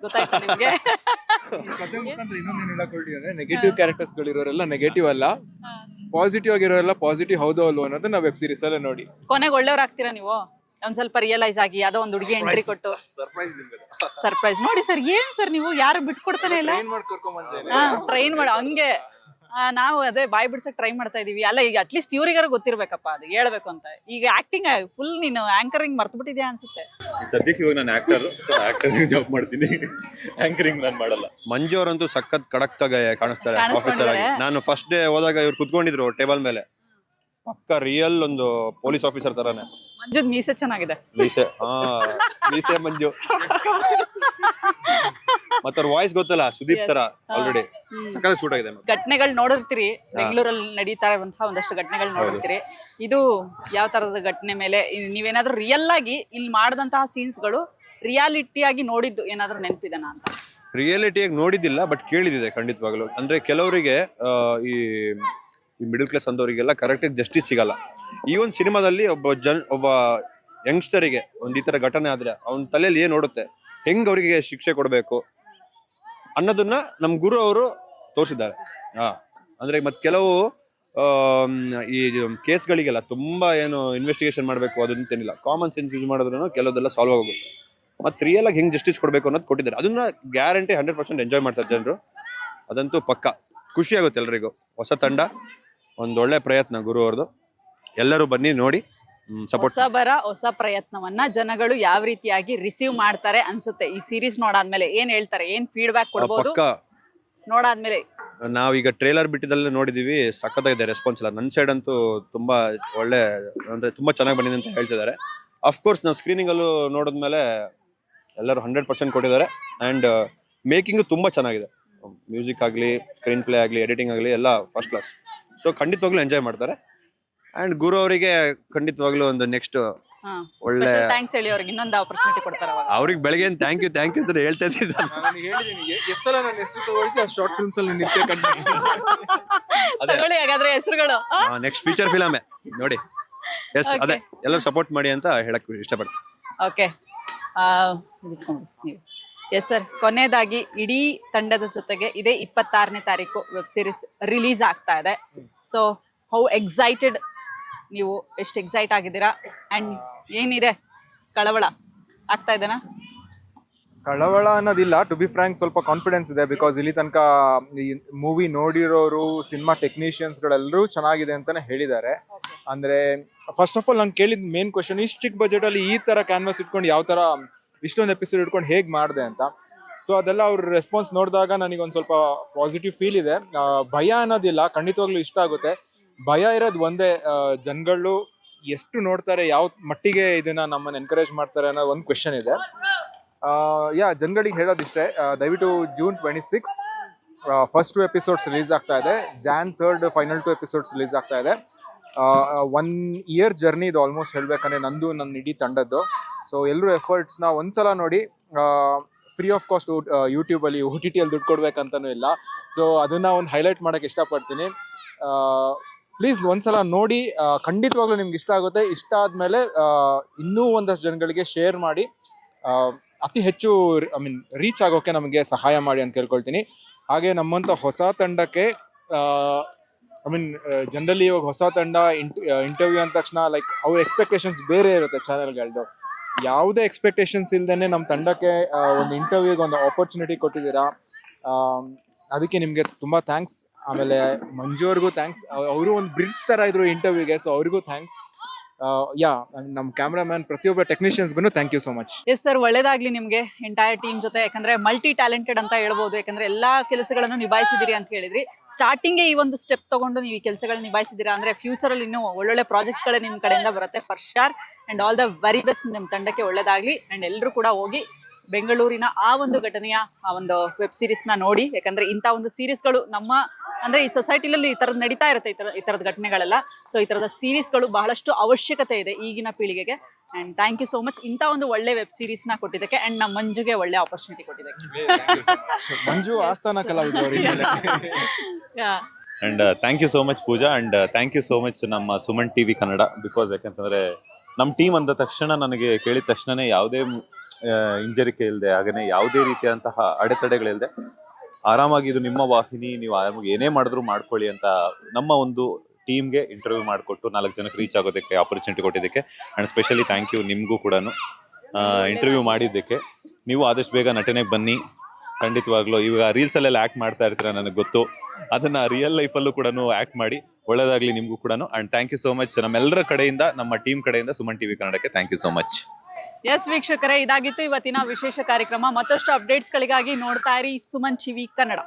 ಗೊತ್ತಾಯ್ತಾ ನಿಮ್ಗೆ? ನೆಗೆಟಿವ್ ಕ್ಯಾರೆಕ್ಟರ್ಸ್ ಗಳಿರೋರೆಲ್ಲ ನೆಗೆಟಿವ್ ಅಲ್ಲ, ಪಾಸಿಟಿವ್ ಆಗಿರೋರೆಲ್ಲ ಪಾಸಿಟಿವ್ ಹೌದೋ ಅಲ್ವೋ ಅನ್ನೋದನ್ನ ವೆಬ್ ಸೀರೀಸ್ ಅಲ್ಲೇ ನೋಡಿ. ಕೊನೆಗೆ ಒಳ್ಳೆಯವ್ರು ಆಗ್ತೀರಾ ನೀವು? ಒಂದ್ ಸ್ವಲ್ಪ ರಿಯಲೈಸ್ ಆಗಿ ಯಾವ್ದೋ ಒಂದ್ ಹುಡುಗಿ ಎಂಟ್ರಿ ಕೊಟ್ಟು ಸರ್ಪ್ರೈಸ್ ನೋಡಿ ಸರ್. ಏನ್ ಸರ್ ನೀವು ಯಾರು ಬಿಟ್ಕೊಡ್ತಾನೆ ಇಲ್ಲ? ಟ್ರೈನ್ ಮಾಡಿ ಹಂಗೆ ನಾವು ಅದೇ ಬಾಯ್ ಬಿಡ್ಸಕ್ ಟ್ರೈ ಮಾಡ್ತಾ ಇದೀವಿ. ಅಲ್ಲ ಈಗ ಅಟ್ಲೀಸ್ಟ್ ಇವ್ರಿಗಾರು ಗೊತ್ತಿರ್ಬೇಕಪ್ಪ ಅದು ಹೇಳ್ಬೇಕು ಅಂತ. ಈಗ ಆಕ್ಟಿಂಗ್ ಫುಲ್ ನೀನು ಆಂಕರಿಂಗ್ ಮರ್ತು ಬಿಟ್ಟಿದ್ಯಾ ಅನ್ಸುತ್ತೆ. ಸದ್ಯಕ್ಕೆ ಇವಾಗ ನಾನು ಆಕ್ಟರ್ ಜಾಬ್ ಮಾಡ್ತೀನಿ, ಆಂಕರಿಂಗ್ ನಾನು ಮಾಡಲ್ಲ. ಮಂಜು ಅವರಂತೂ ಸಖತ್ ಕಡಕ್ತಾಗ ಕಾಣಿಸ್ತಾರೆ ಆಫೀಸರ್ ಆಗಿ. ನಾನು ಫಸ್ಟ್ ಡೇ ಹೋದಾಗ ಇವ್ರು ಕುತ್ಕೊಂಡಿದ್ರು ಟೇಬಲ್ ಮೇಲೆ, ಪಕ್ಕ ರಿಯಲ್ ಒಂದು ಪೊಲೀಸ್ ಆಫೀಸರ್ ತರಾನೇ. ಮಂಜುದ್ ಮೀಸೆ ಚೆನ್ನಾಗಿದೆ. ಮೀಸೆ ಮಂಜು. ಮತ್ತೆ ಅವ್ರ ವಾಯ್ಸ್ ಗೊತ್ತಲ್ಲ, ಸುದೀಪ್ ತರ ಆಲ್ರೆಡಿ ಸಖತ್ ಸೂಟ್ ಆಗಿದೆ. ಘಟನೆಗಳು ನೋಡಿರ್ತೀರಿ, ಬೆಂಗಳೂರಲ್ಲಿ ನಡೀತಾ ಇರುವಂತಹ ಒಂದಷ್ಟು ಘಟನೆಗಳು ನೋಡಿರ್ತೀರಿ. ಇದು ಯಾವ ತರದ ಘಟನೆ ಮೇಲೆ ನೀವೇನಾದ್ರೂ ರಿಯಲ್ ಆಗಿ ಇಲ್ಲಿ ಮಾಡಿದಂತಹ ಸೀನ್ಸ್ಗಳು ರಿಯಾಲಿಟಿ ಆಗಿ ನೋಡಿದ್ದು ಏನಾದ್ರೂ ನೆನಪಿದನಾ ಅಂತ? ರಿಯಾಲಿಟಿಯಾಗಿ ನೋಡಿದ್ದಿಲ್ಲ, ಬಟ್ ಕೇಳಿದಿದೆ ಖಂಡಿತವಾಗ್ಲು. ಅಂದ್ರೆ ಕೆಲವರಿಗೆ ಈ ಮಿಡಲ್ ಕ್ಲಾಸ್ ಅಂತವರಿಗೆಲ್ಲ ಕರೆಕ್ಟಾಗಿ ಜಸ್ಟಿಸ್ ಸಿಗಲ್ಲ. ಈ ಒಂದು ಸಿನಿಮಾದಲ್ಲಿ ಒಬ್ಬ ಯಂಗ್ಸ್ಟರಿಗೆ ಒಂದು ಈ ತರ ಘಟನೆ ಆದ್ರೆ ಅವನ ತಲೆಯಲ್ಲಿ ಏನ್ ಓಡುತ್ತೆ, ಹೆಂಗ್ ಅವರಿಗೆ ಶಿಕ್ಷೆ ಕೊಡಬೇಕು ಅನ್ನೋದನ್ನ ನಮ್ ಗುರು ಅವರು ತೋರಿಸಿದ್ದಾರೆ. ಅಂದ್ರೆ ಮತ್ತೆ ಕೆಲವು ಈ ಕೇಸ್ಗಳಿಗೆಲ್ಲ ತುಂಬಾ ಏನು ಇನ್ವೆಸ್ಟಿಗೇಷನ್ ಮಾಡಬೇಕು ಅದಂತೇನಿಲ್ಲ, ಕಾಮನ್ ಸೆನ್ಸ್ ಯೂಸ್ ಮಾಡಿದ್ರು ಕೆಲವುದೆಲ್ಲ ಸಾಲ್ವ್ ಆಗೋಗುತ್ತೆ. ಮತ್ತೆ ರಿಯಲ್ ಆಗಿ ಹೆಂಗ್ ಜಸ್ಟಿಸ್ ಕೊಡಬೇಕು ಅನ್ನೋದು ಕೊಟ್ಟಿದ್ದಾರೆ. ಅದನ್ನ ಗ್ಯಾರಂಟಿ 100% ಎಂಜಾಯ್ ಮಾಡ್ತಾರೆ ಜನರು. ಅದಂತೂ ಪಕ್ಕ ಖುಷಿ ಆಗುತ್ತೆ ಎಲ್ರಿಗೂ. ಹೊಸ ತಂಡ, ಒಂದೊಳ್ಳೆ ಪ್ರಯತ್ನ ಗುರು ಅವ್ರದ್ದು. ಎಲ್ಲರೂ ಬನ್ನಿ ನೋಡಿ ಸಪೋರ್ಟ್. ಹೊಸ ಪ್ರಯತ್ನವನ್ನ ಜನಗಳು ಯಾವ ರೀತಿಯಾಗಿ ರಿಸೀವ್ ಮಾಡ್ತಾರೆ ಅನ್ಸುತ್ತೆ ಈ ಸೀರೀಸ್ ನೋಡಾದ್ಮೇಲೆ? ಏನ್ ಹೇಳ್ತಾರೆ, ಏನ್ ಫೀಡ್ಬ್ಯಾಕ್ ಕೊಡ್ಬೋದು ನೋಡಾದ್ಮೇಲೆ? ನಾವೀಗ ಟ್ರೇಲರ್ ಬಿಟ್ಟಿದ್ದಲ್ಲೇ ನೋಡಿದೀವಿ, ಸಖತ್ತಾಗಿದೆ ರೆಸ್ಪಾನ್ಸ್ ಎಲ್ಲ. ನನ್ನ ಸೈಡ್ ಅಂತೂ ತುಂಬಾ ಒಳ್ಳೆ, ಅಂದ್ರೆ ತುಂಬಾ ಚೆನ್ನಾಗಿ ಬಂದಿದೆ ಅಂತ ಹೇಳ್ತಿದ್ದಾರೆ. ಅಫ್ಕೋರ್ಸ್ ನಾವು ಸ್ಕ್ರೀನಿಂಗ್ ಅಲ್ಲೂ ನೋಡಿದ್ಮೇಲೆ ಎಲ್ಲರೂ 100% ಕೊಟ್ಟಿದ್ದಾರೆ. ಅಂಡ್ ಮೇಕಿಂಗ್ ತುಂಬಾ ಚೆನ್ನಾಗಿದೆ. ಮ್ಯೂಸಿಕ್ ಆಗಲಿ, ಸ್ಕ್ರೀನ್ ಪ್ಲೇ ಆಗಲಿ, ಎಡಿಟಿಂಗ್ ಆಗಲಿ ಎಲ್ಲ ಫಸ್ಟ್ ಕ್ಲಾಸ್. ಸೊ ಖಂಡಿತವಾಗ್ಲೂ ಎಂಜಾಯ್ ಮಾಡ್ತಾರೆ. ಅಂಡ್ ಗುರು ಅವರಿಗೆ ಖಂಡಿತವಾಗ್ಲೂ ಒಂದು ನೆಕ್ಸ್ಟ್ ಒಳ್ಳೆ ಥ್ಯಾಂಕ್ಸ್ ಹೇಳಿ ಅವ್ರಿಗೆ ಇನ್ನೊಂದು ಆಪರ್ಚುನಿಟಿ ಕೊಡ್ತಾರೆ. ಅವ್ರಿಗೆ ಬೆಳಗ್ಗೆ ಥ್ಯಾಂಕ್ ಯು ಅಂತ ಹೇಳ್ತಾ ಇದ್ದೀನಿ. ತಗೊಳ್ಳಿ ಹಾಗಾದ್ರೆ ಹೆಸರುಗಳು. ನೆಕ್ಸ್ಟ್ ಫೀಚರ್ ಫಿಲಮೇ ನೋಡಿ. ಎಸ್, ಅದೇ ಎಲ್ಲರೂ ಸಪೋರ್ಟ್ ಮಾಡಿ ಅಂತ ಹೇಳಕ್ ಇಷ್ಟಪಡ್ತೀನಿ. ಓಕೆ, ಎಸ್ ಸರ್, ಕೊನೆಯದಾಗಿ ಇಡೀ ತಂಡದ ಜೊತೆಗೆ ಇದೇ 26ನೇ ತಾರೀಕು ವೆಬ್ ಸೀರೀಸ್ ರಿಲೀಸ್ ಆಗ್ತಾ ಇದೆ. ಸೊ ಹೌ ಎಕ್ಸೈಟೆಡ್ ನೀವು? ಎಷ್ಟು ಎಕ್ಸೈಟ್ ಆಗಿದ್ದೀರಾ? ಅಂಡ್ ಏನಿದೆ, ಕಳವಳ ಆಗ್ತಾ ಇದೆನಾ? ಕಳವಳ ಅನ್ನೋದಿಲ್ಲ, ಟು ಬಿ ಫ್ರಾಂಕ್ ಸ್ವಲ್ಪ ಕಾನ್ಫಿಡೆನ್ಸ್ ಇದೆ. ಬಿಕಾಸ್ ಇಲ್ಲಿ ತನಕ ಈ ಮೂವಿ ನೋಡಿರೋರು, ಸಿನಿಮಾ ಟೆಕ್ನಿಷಿಯನ್ಸ್ಗಳೆಲ್ಲರೂ ಚೆನ್ನಾಗಿದೆ ಅಂತಾನೆ ಹೇಳಿದ್ದಾರೆ. ಅಂದ್ರೆ ಫಸ್ಟ್ ಆಫ್ ಆಲ್ ನಂಗೆ ಕೇಳಿದ ಮೇನ್ ಕ್ವಶನ್, ಇಷ್ಟು ಚಿಕ್ಕ ಬಜೆಟ್ ಅಲ್ಲಿ ಈ ತರ ಕ್ಯಾನ್ವಾಸ್ ಇಟ್ಕೊಂಡು ಯಾವ ತರ ಇಷ್ಟೊಂದು ಎಪಿಸೋಡ್ ಇಟ್ಕೊಂಡು ಹೇಗೆ ಮಾಡಿದೆ ಅಂತ. ಸೊ ಅದೆಲ್ಲ ಅವ್ರ ರೆಸ್ಪಾನ್ಸ್ ನೋಡಿದಾಗ ನನಗೊಂದು ಸ್ವಲ್ಪ ಪಾಸಿಟಿವ್ ಫೀಲ್ ಇದೆ. ಭಯ ಅನ್ನೋದಿಲ್ಲ, ಖಂಡಿತವಾಗ್ಲೂ ಇಷ್ಟ ಆಗುತ್ತೆ. ಭಯ ಇರೋದು ಒಂದೇ, ಜನಗಳು ಎಷ್ಟು ನೋಡ್ತಾರೆ, ಯಾವ ಮಟ್ಟಿಗೆ ಇದನ್ನ ನಮ್ಮನ್ನು ಎನ್ಕರೇಜ್ ಮಾಡ್ತಾರೆ ಅನ್ನೋ ಒಂದು ಕ್ವೆಶನ್ ಇದೆ. ಜನಗಳಿಗೆ ಹೇಳೋದಿಷ್ಟೇ, ದಯವಿಟ್ಟು June 26 ಫಸ್ಟ್ 2 ಎಪಿಸೋಡ್ಸ್ ರಿಲೀಸ್ ಆಗ್ತಾ ಇದೆ. Jan 3 ಫೈನಲ್ 2 ಎಪಿಸೋಡ್ಸ್ ರಿಲೀಸ್ ಆಗ್ತಾ ಇದೆ. 1 ಇಯರ್ ಜರ್ನಿ ಇದು ಆಲ್ಮೋಸ್ಟ್ ಹೇಳ್ಬೇಕಂದ್ರೆ ನಂದು, ನನ್ನ ಇಡೀ ತಂಡದ್ದು. ಸೊ ಎಲ್ಲರೂ ಎಫರ್ಟ್ಸ್ನ ಒಂದ್ಸಲ ನೋಡಿ. ಫ್ರೀ ಆಫ್ ಕಾಸ್ಟ್ ಯೂಟ್ಯೂಬಲ್ಲಿ OTT ಅಲ್ಲಿ ದುಡ್ಡು ಕೊಡ್ಬೇಕಂತನೂ ಇಲ್ಲ. ಸೊ ಅದನ್ನ ಒಂದು ಹೈಲೈಟ್ ಮಾಡೋಕ್ಕೆ ಇಷ್ಟಪಡ್ತೀನಿ. ಪ್ಲೀಸ್ ಒಂದ್ಸಲ ನೋಡಿ, ಖಂಡಿತವಾಗ್ಲೂ ನಿಮ್ಗೆ ಇಷ್ಟ ಆಗುತ್ತೆ. ಇಷ್ಟ ಆದಮೇಲೆ ಇನ್ನೂ ಒಂದಷ್ಟು ಜನಗಳಿಗೆ ಶೇರ್ ಮಾಡಿ, ಅತಿ ಹೆಚ್ಚು ರೀಚ್ ಆಗೋಕ್ಕೆ ನಮಗೆ ಸಹಾಯ ಮಾಡಿ ಅಂತ ಕೇಳ್ಕೊಳ್ತೀನಿ. ಹಾಗೆ ನಮ್ಮಂಥ ಹೊಸ ತಂಡಕ್ಕೆ ಐ ಮೀನ್ ಜನರಲಿ ಇವಾಗ ಹೊಸ ತಂಡ ಇಂಟರ್ವ್ಯೂ ಅಂದ ತಕ್ಷಣ ಲೈಕ್ ಅವ್ರ ಎಕ್ಸ್ಪೆಕ್ಟೇಷನ್ಸ್ ಬೇರೆ ಇರುತ್ತೆ ಚಾನೆಲ್ಗಳದ್ದು. ಯಾವುದೇ ಎಕ್ಸ್ಪೆಕ್ಟೇಷನ್ಸ್ ಇಲ್ದೇನೆ ನಮ್ಮ ತಂಡಕ್ಕೆ ಒಂದು ಇಂಟರ್ವ್ಯೂಗೆ ಒಂದು ಆಪರ್ಚುನಿಟಿ ಕೊಟ್ಟಿದ್ದೀರಾ. ಅದಕ್ಕೆ ನಿಮಗೆ ತುಂಬ ಥ್ಯಾಂಕ್ಸ್. ಆಮೇಲೆ ಮಂಜು ಅವ್ರಿಗೂ ಥ್ಯಾಂಕ್ಸ್. ಅವರು ಒಂದು ಬ್ರಿಡ್ಜ್ ಥರ ಇದ್ರು ಇಂಟರ್ವ್ಯೂಗೆ, ಸೊ ಅವ್ರಿಗೂ ಥ್ಯಾಂಕ್ಸ್. ಯಾ, ನಮ್ಮ ಕ್ಯಾಮ್ರಾಮ್ಯಾನ್ ಪ್ರತಿಯೊಬ್ಬ ಟೆಕ್ನಿಷಿಯನ್ಸ್ಗೂ thank you so much. Yes sir, ಒಳ್ಳೇದಾಗ್ಲಿ ನಿಮಗೆ ಎಂಟೈರ್ ಟೀಮ್ ಜೊತೆ. ಯಾಕಂದ್ರೆ ಮಲ್ಟಿ ಟ್ಯಾಲೆಂಟೆಡ್ ಅಂತ ಹೇಳ್ಬೋದು. ಯಾಕಂದ್ರೆ ಎಲ್ಲಾ ಕೆಲಸಗಳನ್ನು ನಿಭಾಯಿಸಿದಿರಿ ಅಂತ ಹೇಳಿದ್ರಿ. ಸ್ಟಾರ್ಟಿಂಗ್ ಈ ಒಂದು ಸ್ಟೆಪ್ ತಗೊಂಡು ನೀವು ಈ ಕೆಲಸಗಳನ್ನ ನಿಭಾಯಿಸಿದಿರಾ ಅಂದ್ರೆ ಫ್ಯೂಚರ್ ಅಲ್ಲಿ ಇನ್ನೂ ಒಳ್ಳೊಳ್ಳೆ ಪ್ರಾಜೆಕ್ಟ್ಸ್ ಗಳೇ ನಿಮ್ ಕಡೆಯಿಂದ ಬರುತ್ತೆ for sure. And all the very best. ನಿಮ್ಮ ತಂಡಕ್ಕೆ ಒಳ್ಳೇದಾಗ್ಲಿ. ಅಂಡ್ ಎಲ್ಲರೂ ಕೂಡ ಹೋಗಿ ಬೆಂಗಳೂರಿನ ಆ ಒಂದು ಘಟನೆಯ ಆ ಒಂದು ವೆಬ್ ಸೀರೀಸ್ ನ ನೋಡಿ. ಯಾಕಂದ್ರೆ ಇಂಥ ಒಂದು ಸೀರೀಸ್ಗಳು ನಮ್ಮ ಅಂದ್ರೆ ಈ ಸೊಸೈಟಿನಲ್ಲಿ ಈ ತರದ್ ನಡೀತಾ ಇರುತ್ತೆ, ಈ ತರದ ಘಟನೆಗಳೆಲ್ಲ. ಸೊ ಈ ತರದ ಸೀರೀಸ್ಗಳು ಬಹಳಷ್ಟು ಅವಶ್ಯಕತೆ ಇದೆ ಈಗಿನ ಪೀಳಿಗೆಗೆ. And thank you so much ಇಂಥ ಒಂದು ಒಳ್ಳೆ ವೆಬ್ ಸೀರೀಸ್ ನ ಕೊಟ್ಟಿದ್ದಕ್ಕೆ. ಅಂಡ್ ನಮ್ಮ ಮಂಜುಗೆ ಒಳ್ಳೆ ಆಪರ್ಚುನಿಟಿ ಕೊಟ್ಟಿದ್ದಕ್ಕೆ. ಮಂಜು ಆಸ್ಥಾನ ಕಲಾವಿದರು. And thank you so much Pooja, and thank you so much ನಮ್ಮ ಸುಮನ್ ಟಿವಿ ಕನ್ನಡ. ಬಿಕಾಸ್ ಯಾಕಂತಂದ್ರೆ ನಮ್ಮ ಟೀಮ್ ಅಂದ ತಕ್ಷಣ ನನಗೆ ಕೇಳಿದ ತಕ್ಷಣನೇ ಯಾವುದೇ ಹಿಂಜರಿಕೆ ಇಲ್ಲದೆ, ಹಾಗೇನೆ ಯಾವುದೇ ರೀತಿಯಾದಂತಹ ಅಡೆತಡೆಗಳಿಲ್ಲದೆ ಆರಾಮಾಗಿ ಇದು ನಿಮ್ಮ ವಾಹಿನಿ, ನೀವು ಆರಾಮಾಗಿ ಏನೇ ಮಾಡಿದ್ರು ಮಾಡ್ಕೊಳ್ಳಿ ಅಂತ ನಮ್ಮ ಒಂದು ಟೀಮ್ಗೆ ಇಂಟರ್ವ್ಯೂ ಮಾಡಿಕೊಟ್ಟು 4 ಜನಕ್ಕೆ ರೀಚ್ ಆಗೋದಕ್ಕೆ ಆಪರ್ಚುನಿಟಿ ಕೊಟ್ಟಿದ್ದಕ್ಕೆ. ಆ್ಯಂಡ್ ಸ್ಪೆಷಲಿ ಥ್ಯಾಂಕ್ ಯು ನಿಮಗೂ ಕೂಡ ಇಂಟರ್ವ್ಯೂ ಮಾಡಿದ್ದಕ್ಕೆ. ನೀವು ಆದಷ್ಟು ಬೇಗ ನಟನೆಗೆ ಬನ್ನಿ. ಖಂಡಿತವಾಗ್ಲೂ ಇವಾಗ ರೀಲ್ಸಲ್ಲೆಲ್ಲ ಆ್ಯಕ್ಟ್ ಮಾಡ್ತಾ ಇರ್ತೀರ, ನನಗೆ ಗೊತ್ತು. ಅದನ್ನು ರಿಯಲ್ ಲೈಫಲ್ಲೂ ಕೂಡ ಆ್ಯಕ್ಟ್ ಮಾಡಿ. ಒಳ್ಳೆಯದಾಗಲಿ ನಿಮಗೂ ಕೂಡ. And thank you so much ನಮ್ಮೆಲ್ಲರ ಕಡೆಯಿಂದ, ನಮ್ಮ ಟೀಮ್ ಕಡೆಯಿಂದ ಸುಮನ್ ಟಿವಿ ಕನ್ನಡಕ್ಕೆ thank you so much. Yes ವೀಕ್ಷಕರೇ, ಇದಾಗಿತ್ತು ಇವತ್ತಿನ ವಿಶೇಷ ಕಾರ್ಯಕ್ರಮ. ಮತ್ತಷ್ಟು ಅಪ್ಡೇಟ್ಸ್ಗಳಿಗಾಗಿ ನೋಡ್ತಾ ಇರಿ ಸುಮನ್ ಟಿವಿ ಕನ್ನಡ.